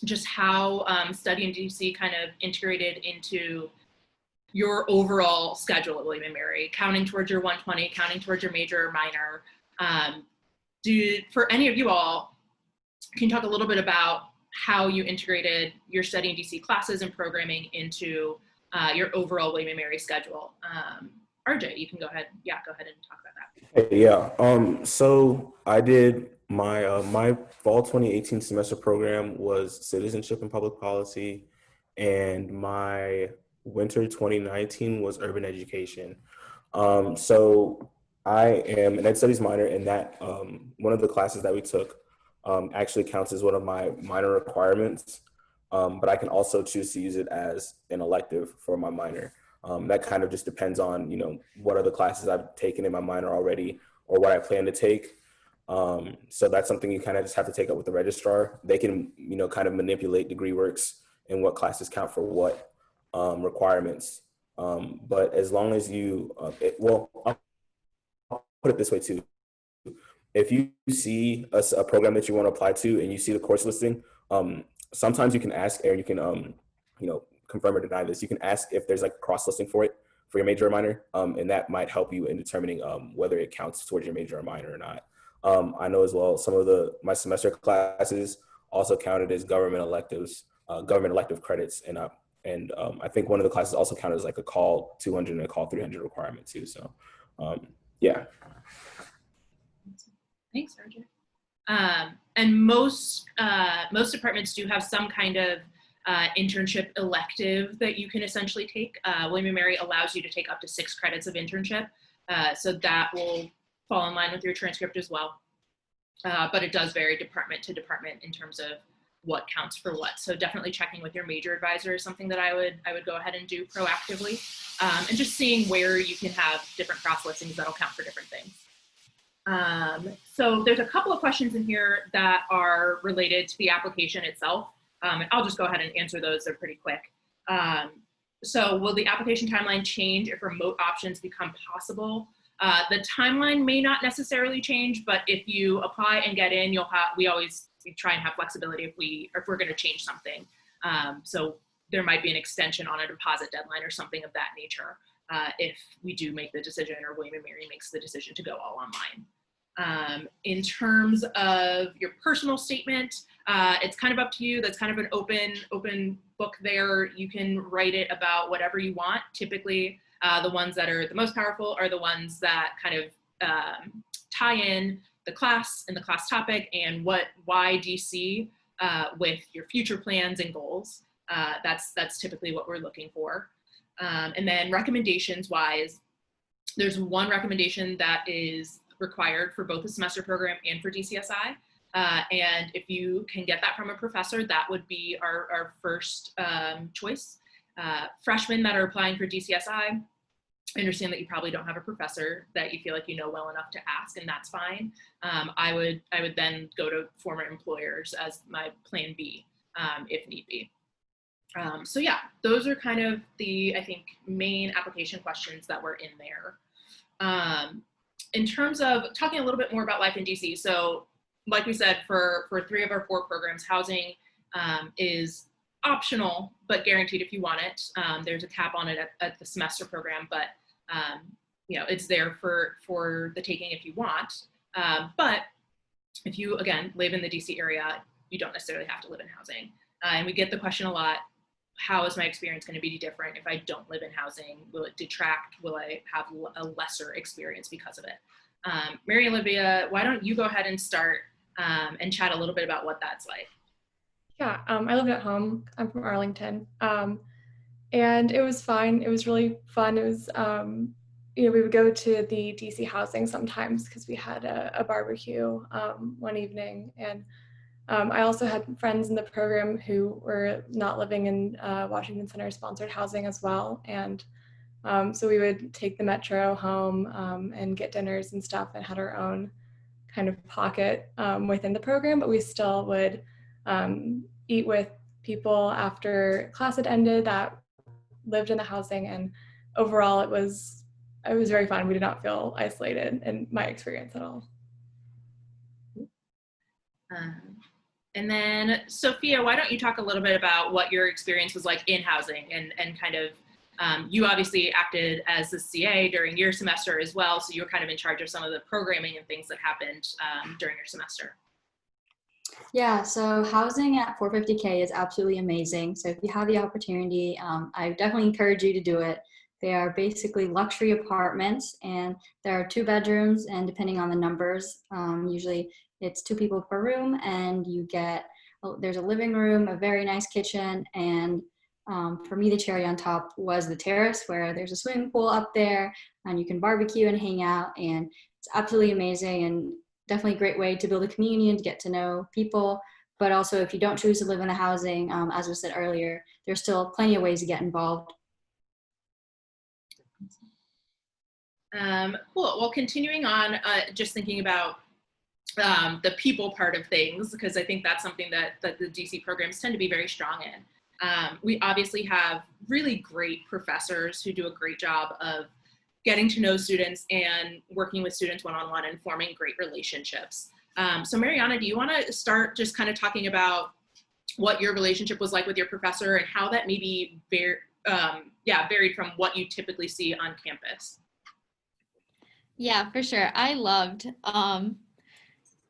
just how study in DC kind of integrated into your overall schedule at William & Mary, counting towards your 120, counting towards your major or minor. For any of you all, can you talk a little bit about how you integrated your study in DC classes and programming into your overall William & Mary schedule? RJ, you can go ahead. Yeah, go ahead and talk about that. Yeah, so I did my my fall 2018 semester program was citizenship and public policy, and my winter 2019 was urban education. So I am an ed studies minor, and that one of the classes that we took actually counts as one of my minor requirements, but I can also choose to use it as an elective for my minor. That kind of just depends on, you know, what other classes I've taken in my minor already or what I plan to take. So that's something you kind of just have to take up with the registrar. They can, you know, kind of manipulate degree works and what classes count for what requirements. But as long as you, well, I'll put it this way too. If you see a program that you want to apply to and you see the course listing, sometimes you can ask, or you can, you know, confirm or deny this. You can ask if there's like a cross listing for it for your major or minor, and that might help you in determining whether it counts towards your major or minor or not. I know as well some of my semester classes also counted as government electives, government elective credits, and I think one of the classes also counted as like a call 200 and a call 300 requirement too. So yeah. Thanks, RJ. And most departments do have some kind of internship elective that you can essentially take. William & Mary allows you to take up to 6 credits of internship. So that will fall in line with your transcript as well. But it does vary department to department in terms of what counts for what. So definitely checking with your major advisor is something that I would go ahead and do proactively. And just seeing where you can have different cross listings that'll count for different things. So there's a couple of questions in here that are related to the application itself. And I'll just go ahead and answer those. They're pretty quick. So will the application timeline change if remote options become possible? The timeline may not necessarily change, but if you apply and get in, we always try and have flexibility if we're going to change something. So there might be an extension on a deposit deadline or something of that nature if we do make the decision, or William & Mary makes the decision to go all online. In terms of your personal statement, it's kind of up to you. That's kind of an open book there. You can write it about whatever you want. Typically, the ones that are the most powerful are the ones that kind of tie in the class and the class topic and why DC with your future plans and goals. That's typically what we're looking for. And then recommendations wise, there's one recommendation that is required for both the semester program and for DCSI. And if you can get that from a professor, that would be our first choice. Freshmen that are applying for DCSI, I understand that you probably don't have a professor that you feel like you know well enough to ask, and that's fine. I would then go to former employers as my plan B, if need be. So yeah, those are kind of the, I think, main application questions that were in there. In terms of talking a little bit more about life in DC, so like we said, for 3 of our 4 programs, housing is optional, but guaranteed if you want it. There's a cap on it at the semester program, but it's there for the taking if you want. But if you, again, live in the DC area, you don't necessarily have to live in housing. And we get the question a lot, how is my experience going to be different if I don't live in housing? Will it detract? Will I have a lesser experience because of it? Mary Olivia, why don't you go ahead and start and chat a little bit about what that's like? Yeah, I lived at home. I'm from Arlington. And it was fine. It was really fun. It was, we would go to the DC housing sometimes because we had a barbecue one evening. And I also had friends in the program who were not living in Washington Center sponsored housing as well. And so we would take the metro home and get dinners and stuff and had our own kind of pocket within the program, but we still would eat with people after class had ended that lived in the housing, and overall it was very fun. We did not feel isolated in my experience at all. And then Sophia, why don't you talk a little bit about what your experience was like in housing and kind of, you obviously acted as the CA during your semester as well, so you were kind of in charge of some of the programming and things that happened during your semester. Yeah, so housing at 450K is absolutely amazing. So if you have the opportunity, I definitely encourage you to do it. They are basically luxury apartments, and there are 2 bedrooms, and depending on the numbers, usually it's 2 people per room, and you get, there's a living room, a very nice kitchen, and for me, the cherry on top was the terrace where there's a swimming pool up there and you can barbecue and hang out, and it's absolutely amazing and definitely a great way to build a community and to get to know people. But also, if you don't choose to live in the housing, as was said earlier, there's still plenty of ways to get involved. Cool. Well, continuing on, just thinking about the people part of things, because I think that's something that the DC programs tend to be very strong in. We obviously have really great professors who do a great job of getting to know students and working with students one-on-one and forming great relationships. So Mariana, do you want to start just kind of talking about what your relationship was like with your professor and how that maybe varied from what you typically see on campus? Yeah, for sure. I loved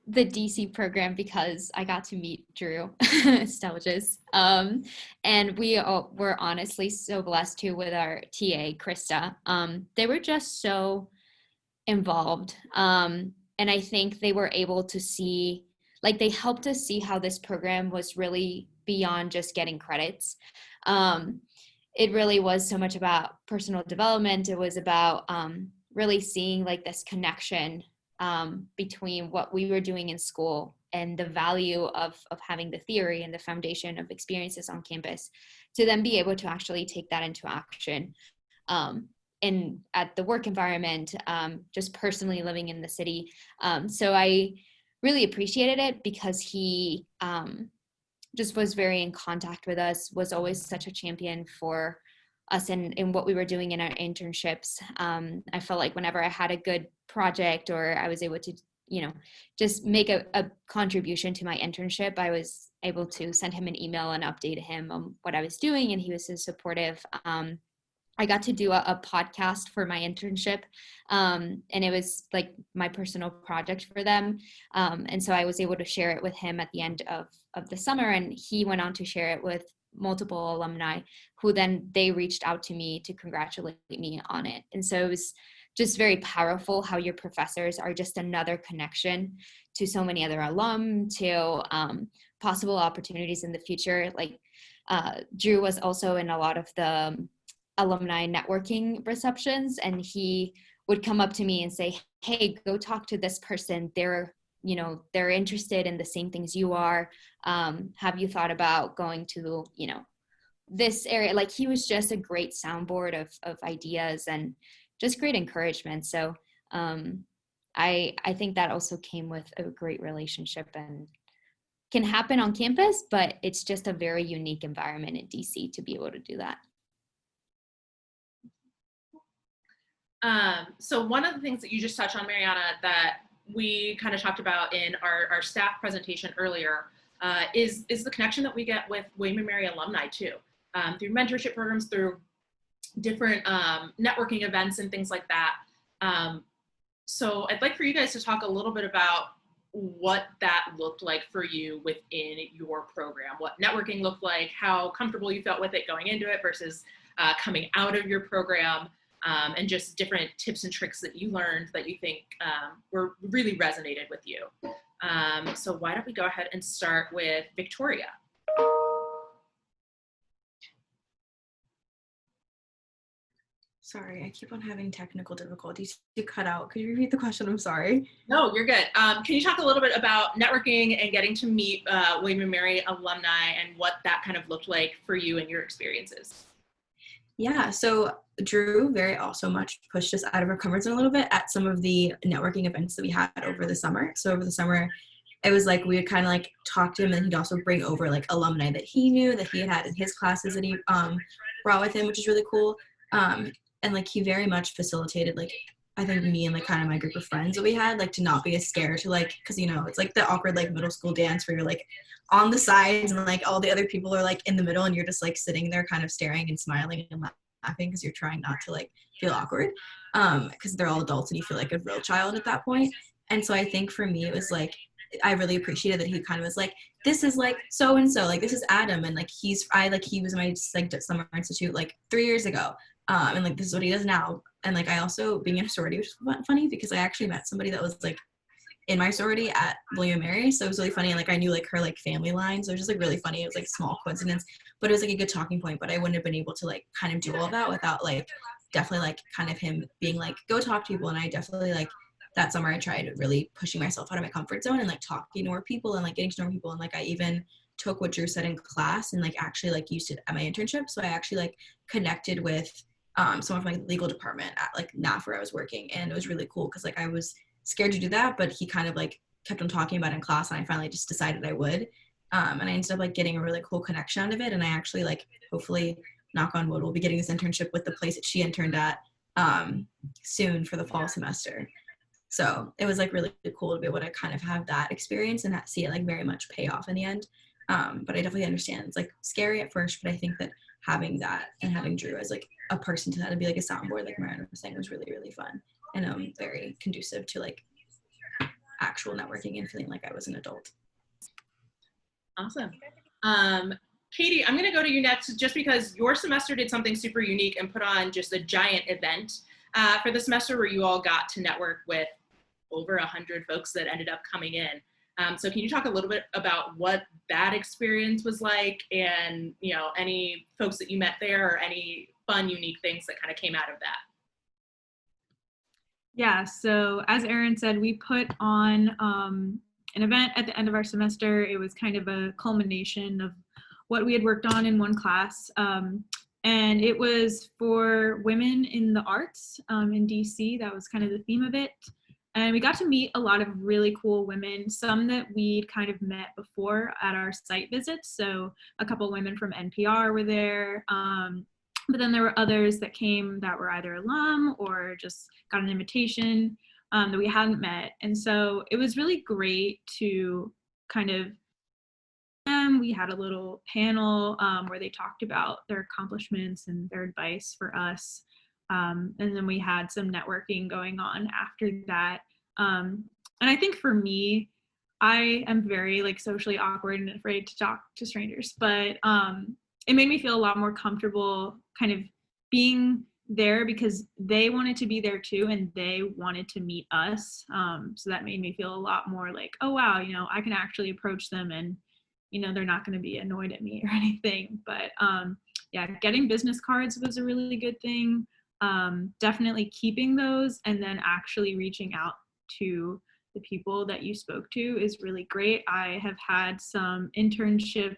the DC program because I got to meet Drew Stelges. And we were honestly so blessed too with our TA, Krista. They were just so involved. And I think they were able to see, like they helped us see how this program was really beyond just getting credits. It really was so much about personal development. It was about really seeing like this connection between what we were doing in school and the value of having the theory and the foundation of experiences on campus to then be able to actually take that into action in at the work environment, just personally living in the city. So I really appreciated it because he just was very in contact with us, was always such a champion for us in what we were doing in our internships. I felt like whenever I had a good project or I was able to, just make a contribution to my internship, I was able to send him an email and update him on what I was doing, and he was so supportive. I got to do a podcast for my internship, and it was like my personal project for them. And so I was able to share it with him at the end of the summer, and he went on to share it with multiple alumni who then they reached out to me to congratulate me on it. And so it was just very powerful how your professors are just another connection to so many other alum, to possible opportunities in the future. Like Drew was also in a lot of the alumni networking receptions, and he would come up to me and say, hey, go talk to this person. They're interested in the same things you are. Have you thought about going to, this area? Like he was just a great soundboard of ideas and just great encouragement. So I think that also came with a great relationship and can happen on campus, but it's just a very unique environment in DC to be able to do that. So one of the things that you just touched on, Mariana, that we kind of talked about in our staff presentation earlier is the connection that we get with William & Mary alumni too, through mentorship programs, through different networking events and things like that. So I'd like for you guys to talk a little bit about what that looked like for you within your program, what networking looked like, how comfortable you felt with it going into it versus coming out of your program, and just different tips and tricks that you learned that you think were really resonated with you. So why don't we go ahead and start with Victoria. Sorry, I keep on having technical difficulties. You cut out. Could you repeat the question? I'm sorry. No, you're good. Can you talk a little bit about networking and getting to meet William & Mary alumni and what that kind of looked like for you and your experiences? Yeah, so Drew very also much pushed us out of our comfort zone a little bit at some of the networking events that we had over the summer. So over the summer, it was like we would kind of like talk to him, and he'd also bring over like alumni that he knew that he had in his classes that he brought with him, which is really cool. And like he very much facilitated like I think me and like kind of my group of friends that we had, like to not be as scared to like, because you know it's like the awkward like middle school dance where you're like on the sides and like all the other people are like in the middle and you're just like sitting there kind of staring and smiling and laughing because you're trying not to like feel awkward, because they're all adults and you feel like a real child at that point. And so I think for me it was like I really appreciated that he kind of was like, this is like so and so, like this is Adam, and like he was my like summer institute like 3 years ago. And like this is what he does now. And like I also being in a sorority, which was funny because I actually met somebody that was like in my sorority at William & Mary, so it was really funny. And like I knew like her like family line, so it was just like really funny. It was like a small coincidence, but it was like a good talking point. But I wouldn't have been able to like kind of do all of that without like definitely like kind of him being like go talk to people. And I definitely like that summer I tried really pushing myself out of my comfort zone and like talking to more people and like getting to know people. And like I even took what Drew said in class and like actually like used it at my internship. So I actually like connected with some of my legal department at like NAF where I was working, and it was really cool because like I was scared to do that, but he kind of like kept on talking about it in class, and I finally just decided I would, and I ended up like getting a really cool connection out of it. And I actually like hopefully knock on wood will be getting this internship with the place that she interned at soon for the fall semester. So it was like really cool to be able to kind of have that experience and see it like very much pay off in the end. But I definitely understand it's like scary at first, but I think that having that and having Drew as like a person to that to be like a soundboard, like Mariana was saying, was really, really fun and very conducive to like actual networking and feeling like I was an adult. Awesome. Katie, I'm going to go to you next just because your semester did something super unique and put on just a giant event for the semester where you all got to network with over 100 folks that ended up coming in. So can you talk a little bit about what that experience was like and, you know, any folks that you met there or any fun, unique things that kind of came out of that? Yeah, so as Erin said, we put on an event at the end of our semester. It was kind of a culmination of what we had worked on in one class. And it was for women in the arts in DC. That was kind of the theme of it. And we got to meet a lot of really cool women, some that we'd kind of met before at our site visits. So a couple women from NPR were there. But then there were others that came that were either alum or just got an invitation that we hadn't met. And so it was really great to kind of, we had a little panel where they talked about their accomplishments and their advice for us. And then we had some networking going on after that. And I think for me, I am very like socially awkward and afraid to talk to strangers, but it made me feel a lot more comfortable kind of being there because they wanted to be there too and they wanted to meet us. So that made me feel a lot more like, oh wow, you know, I can actually approach them and, you know, they're not going to be annoyed at me or anything. But yeah, getting business cards was a really good thing. Definitely keeping those and then actually reaching out to the people that you spoke to is really great. I have had some internship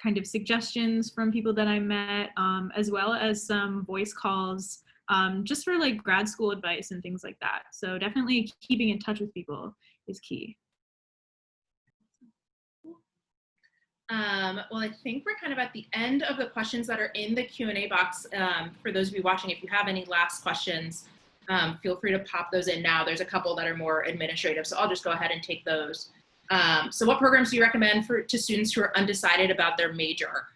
kind of suggestions from people that I met, as well as some voice calls just for like grad school advice and things like that. So definitely keeping in touch with people is key. Well, I think we're kind of at the end of the questions that are in the Q&A box. For those of you watching, if you have any last questions, feel free to pop those in now. There's a couple that are more administrative, so I'll just go ahead and take those. So what programs do you recommend to students who are undecided about their major?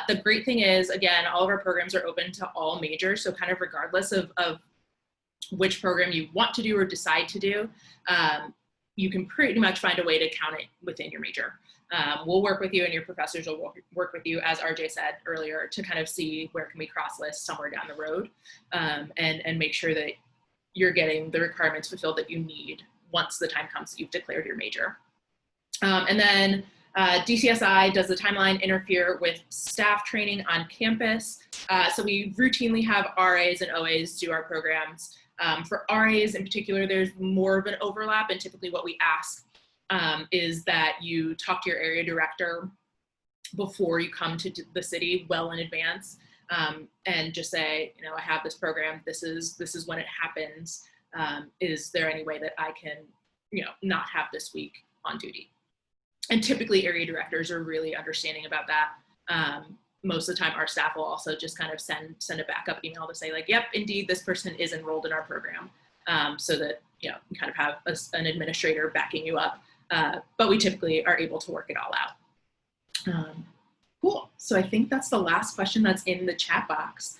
The great thing is, again, all of our programs are open to all majors, so kind of regardless of which program you want to do or decide to do, you can pretty much find a way to count it within your major. We'll work with you, and your professors will work with you, as RJ said earlier, to kind of see where can we cross-list somewhere down the road, and make sure that you're getting the requirements fulfilled that you need once the time comes that you've declared your major. And then DCSI, does the timeline interfere with staff training on campus? So we routinely have RAs and OAs do our programs. For RAs in particular, there's more of an overlap, and typically what we ask is that you talk to your area director before you come to the city well in advance, and just say, you know, I have this program, this is when it happens. Is there any way that I can, you know, not have this week on duty? And typically area directors are really understanding about that. Most of the time our staff will also just kind of send a backup email to say like, yep, indeed, this person is enrolled in our program, so that, you know, you kind of have an administrator backing you up. But we typically are able to work it all out. Cool. So I think that's the last question that's in the chat box.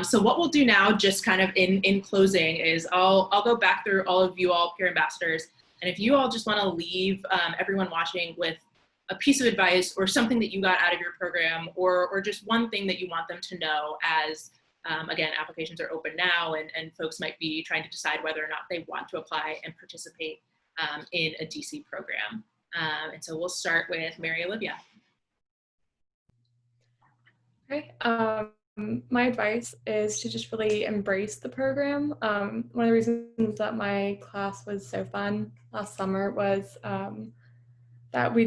So what we'll do now, just kind of in closing, is I'll go back through all of you all peer ambassadors. And if you all just want to leave everyone watching with a piece of advice or something that you got out of your program, or just one thing that you want them to know as, again, applications are open now, and folks might be trying to decide whether or not they want to apply and participate in a DC program. And so we'll start with Mary Olivia. Okay. My advice is to just really embrace the program. One of the reasons that my class was so fun last summer was that we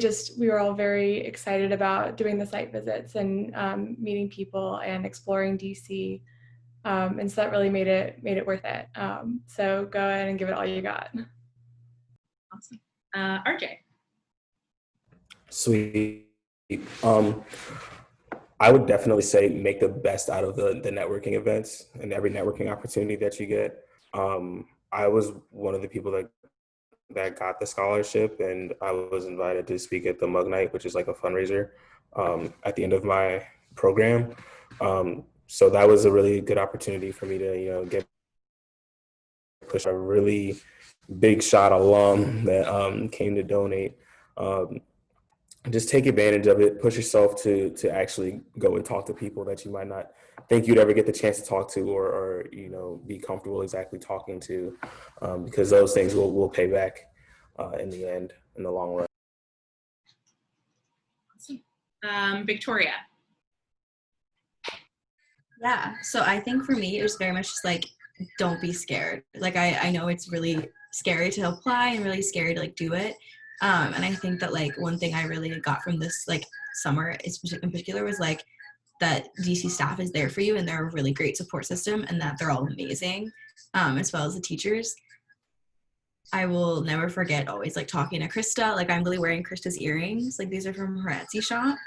were all very excited about doing the site visits and meeting people and exploring DC. And so that really made it worth it. So go ahead and give it all you got. Awesome. RJ. Sweet. I would definitely say make the best out of the networking events and every networking opportunity that you get. I was one of the people that got the scholarship, and I was invited to speak at the Mug Night, which is like a fundraiser at the end of my program. So that was a really good opportunity for me to, you know, push a really big shot alum that came to donate. Just take advantage of it, push yourself to actually go and talk to people that you might not think you'd ever get the chance to talk to, or you know, be comfortable exactly talking to, because those things will pay back in the end, in the long run. Awesome. Victoria. Yeah, so I think for me, it was very much just like, don't be scared. Like, I know it's really scary to apply and really scary to like do it. And I think that like one thing I really got from this like summer in particular was like that DC staff is there for you, and they're a really great support system, and that they're all amazing, as well as the teachers. I will never forget always like talking to Krista. Like, I'm really wearing Krista's earrings. Like, these are from her Etsy shop.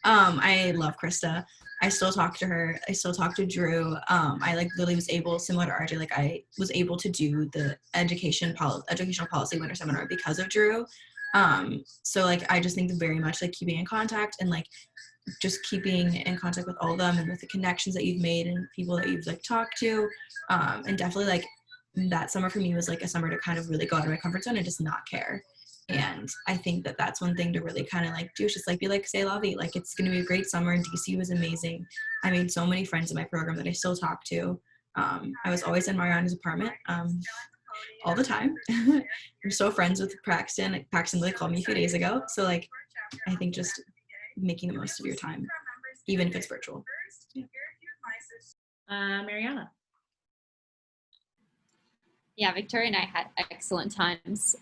I love Krista. I still talk to her. I still talk to Drew. I like literally was able, similar to RJ, like I was able to do the educational policy winter seminar because of Drew. So like, I just think very much like keeping in contact and like just keeping in contact with all of them and with the connections that you've made and people that you've like talked to. And definitely like that summer for me was like a summer to kind of really go out of my comfort zone and just not care. And I think that that's one thing to really kind of like do, is just like be like, say la vie, like it's going to be a great summer. And DC was amazing. I made so many friends in my program that I still talk to. I was always in Mariana's apartment all the time. I'm so friends with Paxton. Like, Paxton really called me a few days ago. So like, I think just making the most of your time, even if it's virtual. Yeah. Mariana. Yeah, Victoria and I had excellent times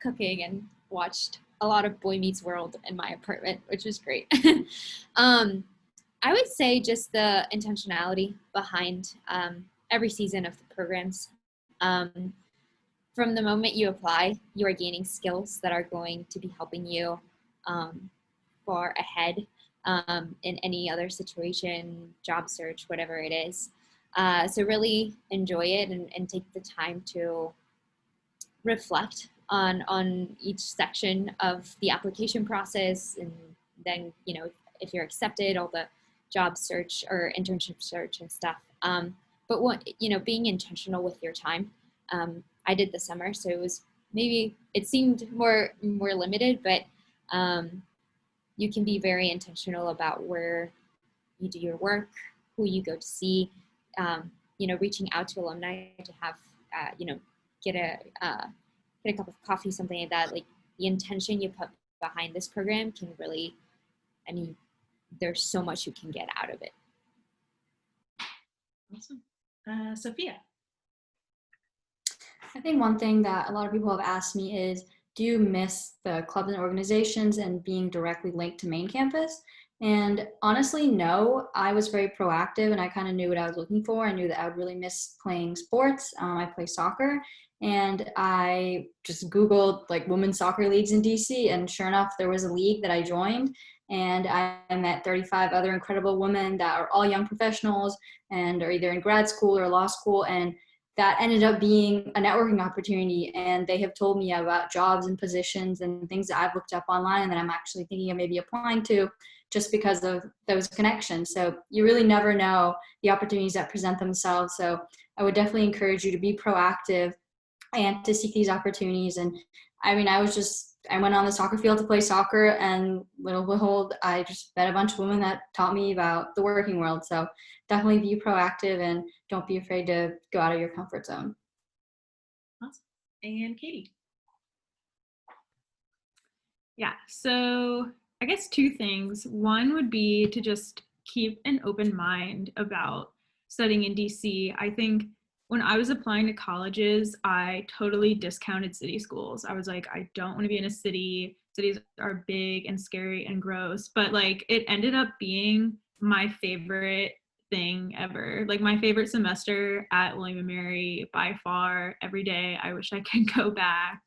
cooking and watched a lot of Boy Meets World in my apartment, which was great. I would say just the intentionality behind every season of the programs. From the moment you apply, you are gaining skills that are going to be helping you far ahead in any other situation, job search, whatever it is. So really enjoy it and take the time to reflect on each section of the application process, and then, you know, if you're accepted, all the job search or internship search and stuff. But what, you know, being intentional with your time. I did the summer, so it seemed more limited, but you can be very intentional about where you do your work, who you go to see, you know, reaching out to alumni to have, you know, get a cup of coffee, something like that. Like, the intention you put behind this program can really, I mean, there's so much you can get out of it. Awesome. Sophia. I think one thing that a lot of people have asked me is, do you miss the clubs and organizations and being directly linked to main campus? And honestly, no. I was very proactive and I kind of knew what I was looking for. I knew that I would really miss playing sports. I play soccer, and I just Googled like women's soccer leagues in DC, and sure enough, there was a league that I joined, and I met 35 other incredible women that are all young professionals and are either in grad school or law school, and that ended up being a networking opportunity. And they have told me about jobs and positions and things that I've looked up online that I'm actually thinking of maybe applying to just because of those connections. So you really never know the opportunities that present themselves. So I would definitely encourage you to be proactive and to seek these opportunities. And I mean, I went on the soccer field to play soccer, and little behold, I just met a bunch of women that taught me about the working world. So definitely be proactive and don't be afraid to go out of your comfort zone. Awesome. And Katie. Yeah, so I guess two things. One would be to just keep an open mind about studying in DC. I think when I was applying to colleges, I totally discounted city schools. I was like, I don't want to be in a city. Cities are big and scary and gross. But like, it ended up being my favorite thing ever. Like, my favorite semester at William & Mary by far. Every day I wish I could go back.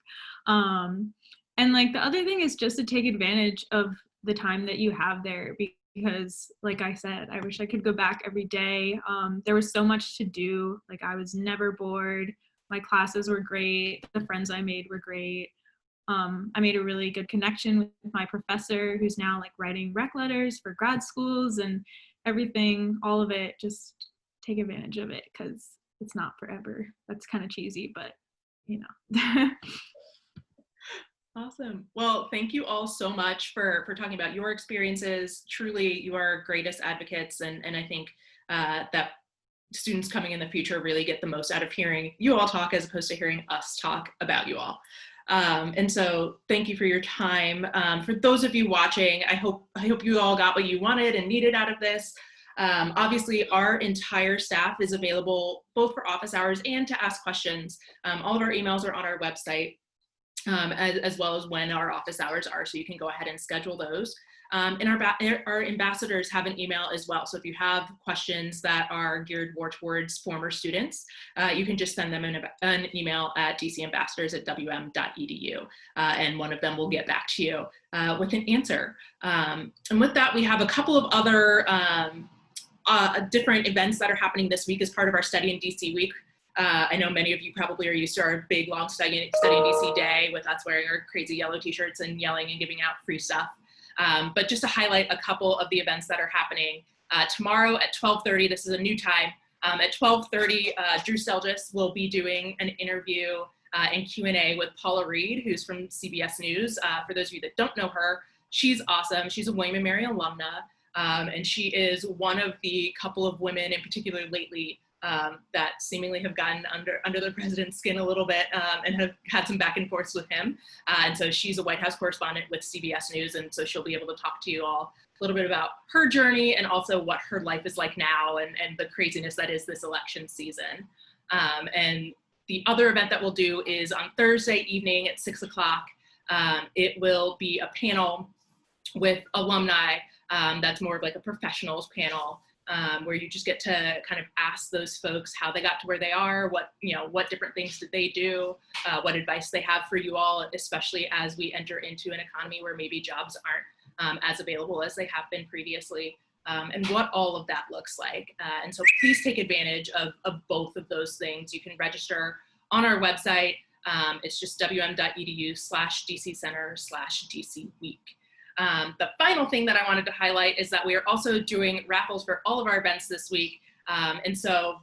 And like, the other thing is just to take advantage of the time that you have there, because like I said, I wish I could go back every day. There was so much to do. Like, I was never bored. My classes were great. The friends I made were great. I made a really good connection with my professor, who's now like writing rec letters for grad schools and everything, all of it. Just take advantage of it, because it's not forever. That's kind of cheesy, but you know. Awesome. Well, thank you all so much for talking about your experiences. Truly, you are greatest advocates, and I think that students coming in the future really get the most out of hearing you all talk as opposed to hearing us talk about you all. And so thank you for your time. For those of you watching, I hope you all got what you wanted and needed out of this. Obviously, our entire staff is available both for office hours and to ask questions. All of our emails are on our website. As well as when our office hours are, so you can go ahead and schedule those. And our ambassadors have an email as well. So if you have questions that are geared more towards former students, you can just send them an email at dcambassadors@wm.edu, and one of them will get back to you with an answer. And with that, we have a couple of other different events that are happening this week as part of our Study in DC week. I know many of you probably are used to our big long study in DC day with us wearing our crazy yellow t-shirts and yelling and giving out free stuff. But just to highlight a couple of the events that are happening, tomorrow at 12:30, this is a new time, at 12:30, Drew Stelgis will be doing an interview and Q&A with Paula Reed, who's from CBS News. For those of you that don't know her, she's awesome. She's a William & Mary alumna, and she is one of the couple of women in particular lately that seemingly have gotten under the president's skin a little bit and have had some back and forths with him. And so she's a White House correspondent with CBS News, and so she'll be able to talk to you all a little bit about her journey and also what her life is like now and the craziness that is this election season. And the other event that we'll do is on Thursday evening at 6 o'clock. It will be a panel with alumni that's more of like a professionals panel. Where you just get to kind of ask those folks how they got to where they are, what different things did they do, what advice they have for you all, especially as we enter into an economy where maybe jobs aren't as available as they have been previously, and what all of that looks like. And so please take advantage of both of those things. You can register on our website. It's just wm.edu/dccenter/DC week. The final thing that I wanted to highlight is that we are also doing raffles for all of our events this week. And so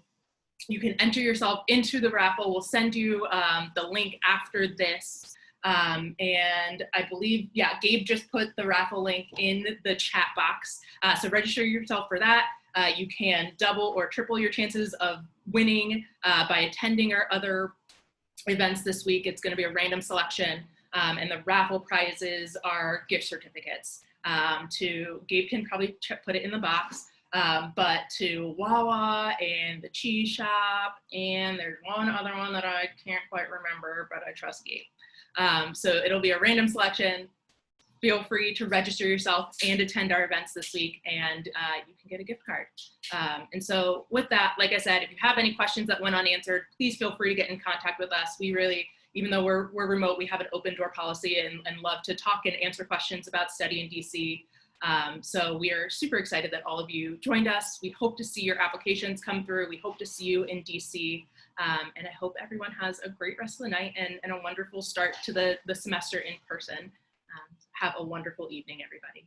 you can enter yourself into the raffle. We'll send you the link after this. And I believe, yeah, Gabe just put the raffle link in the chat box. So register yourself for that. You can double or triple your chances of winning by attending our other events this week. It's going to be a random selection, and the raffle prizes are gift certificates to, Gabe can probably put it in the box, but to Wawa and the Cheese Shop, and there's one other one that I can't quite remember, but I trust Gabe. So it'll be a random selection. Feel free to register yourself and attend our events this week, and you can get a gift card. And so with that, like I said, if you have any questions that went unanswered, please feel free to get in contact with us. We really, even though we're remote, we have an open door policy and love to talk and answer questions about study in DC. So we are super excited that all of you joined us. We hope to see your applications come through. We hope to see you in DC. And I hope everyone has a great rest of the night and a wonderful start to the semester in person. Have a wonderful evening, everybody.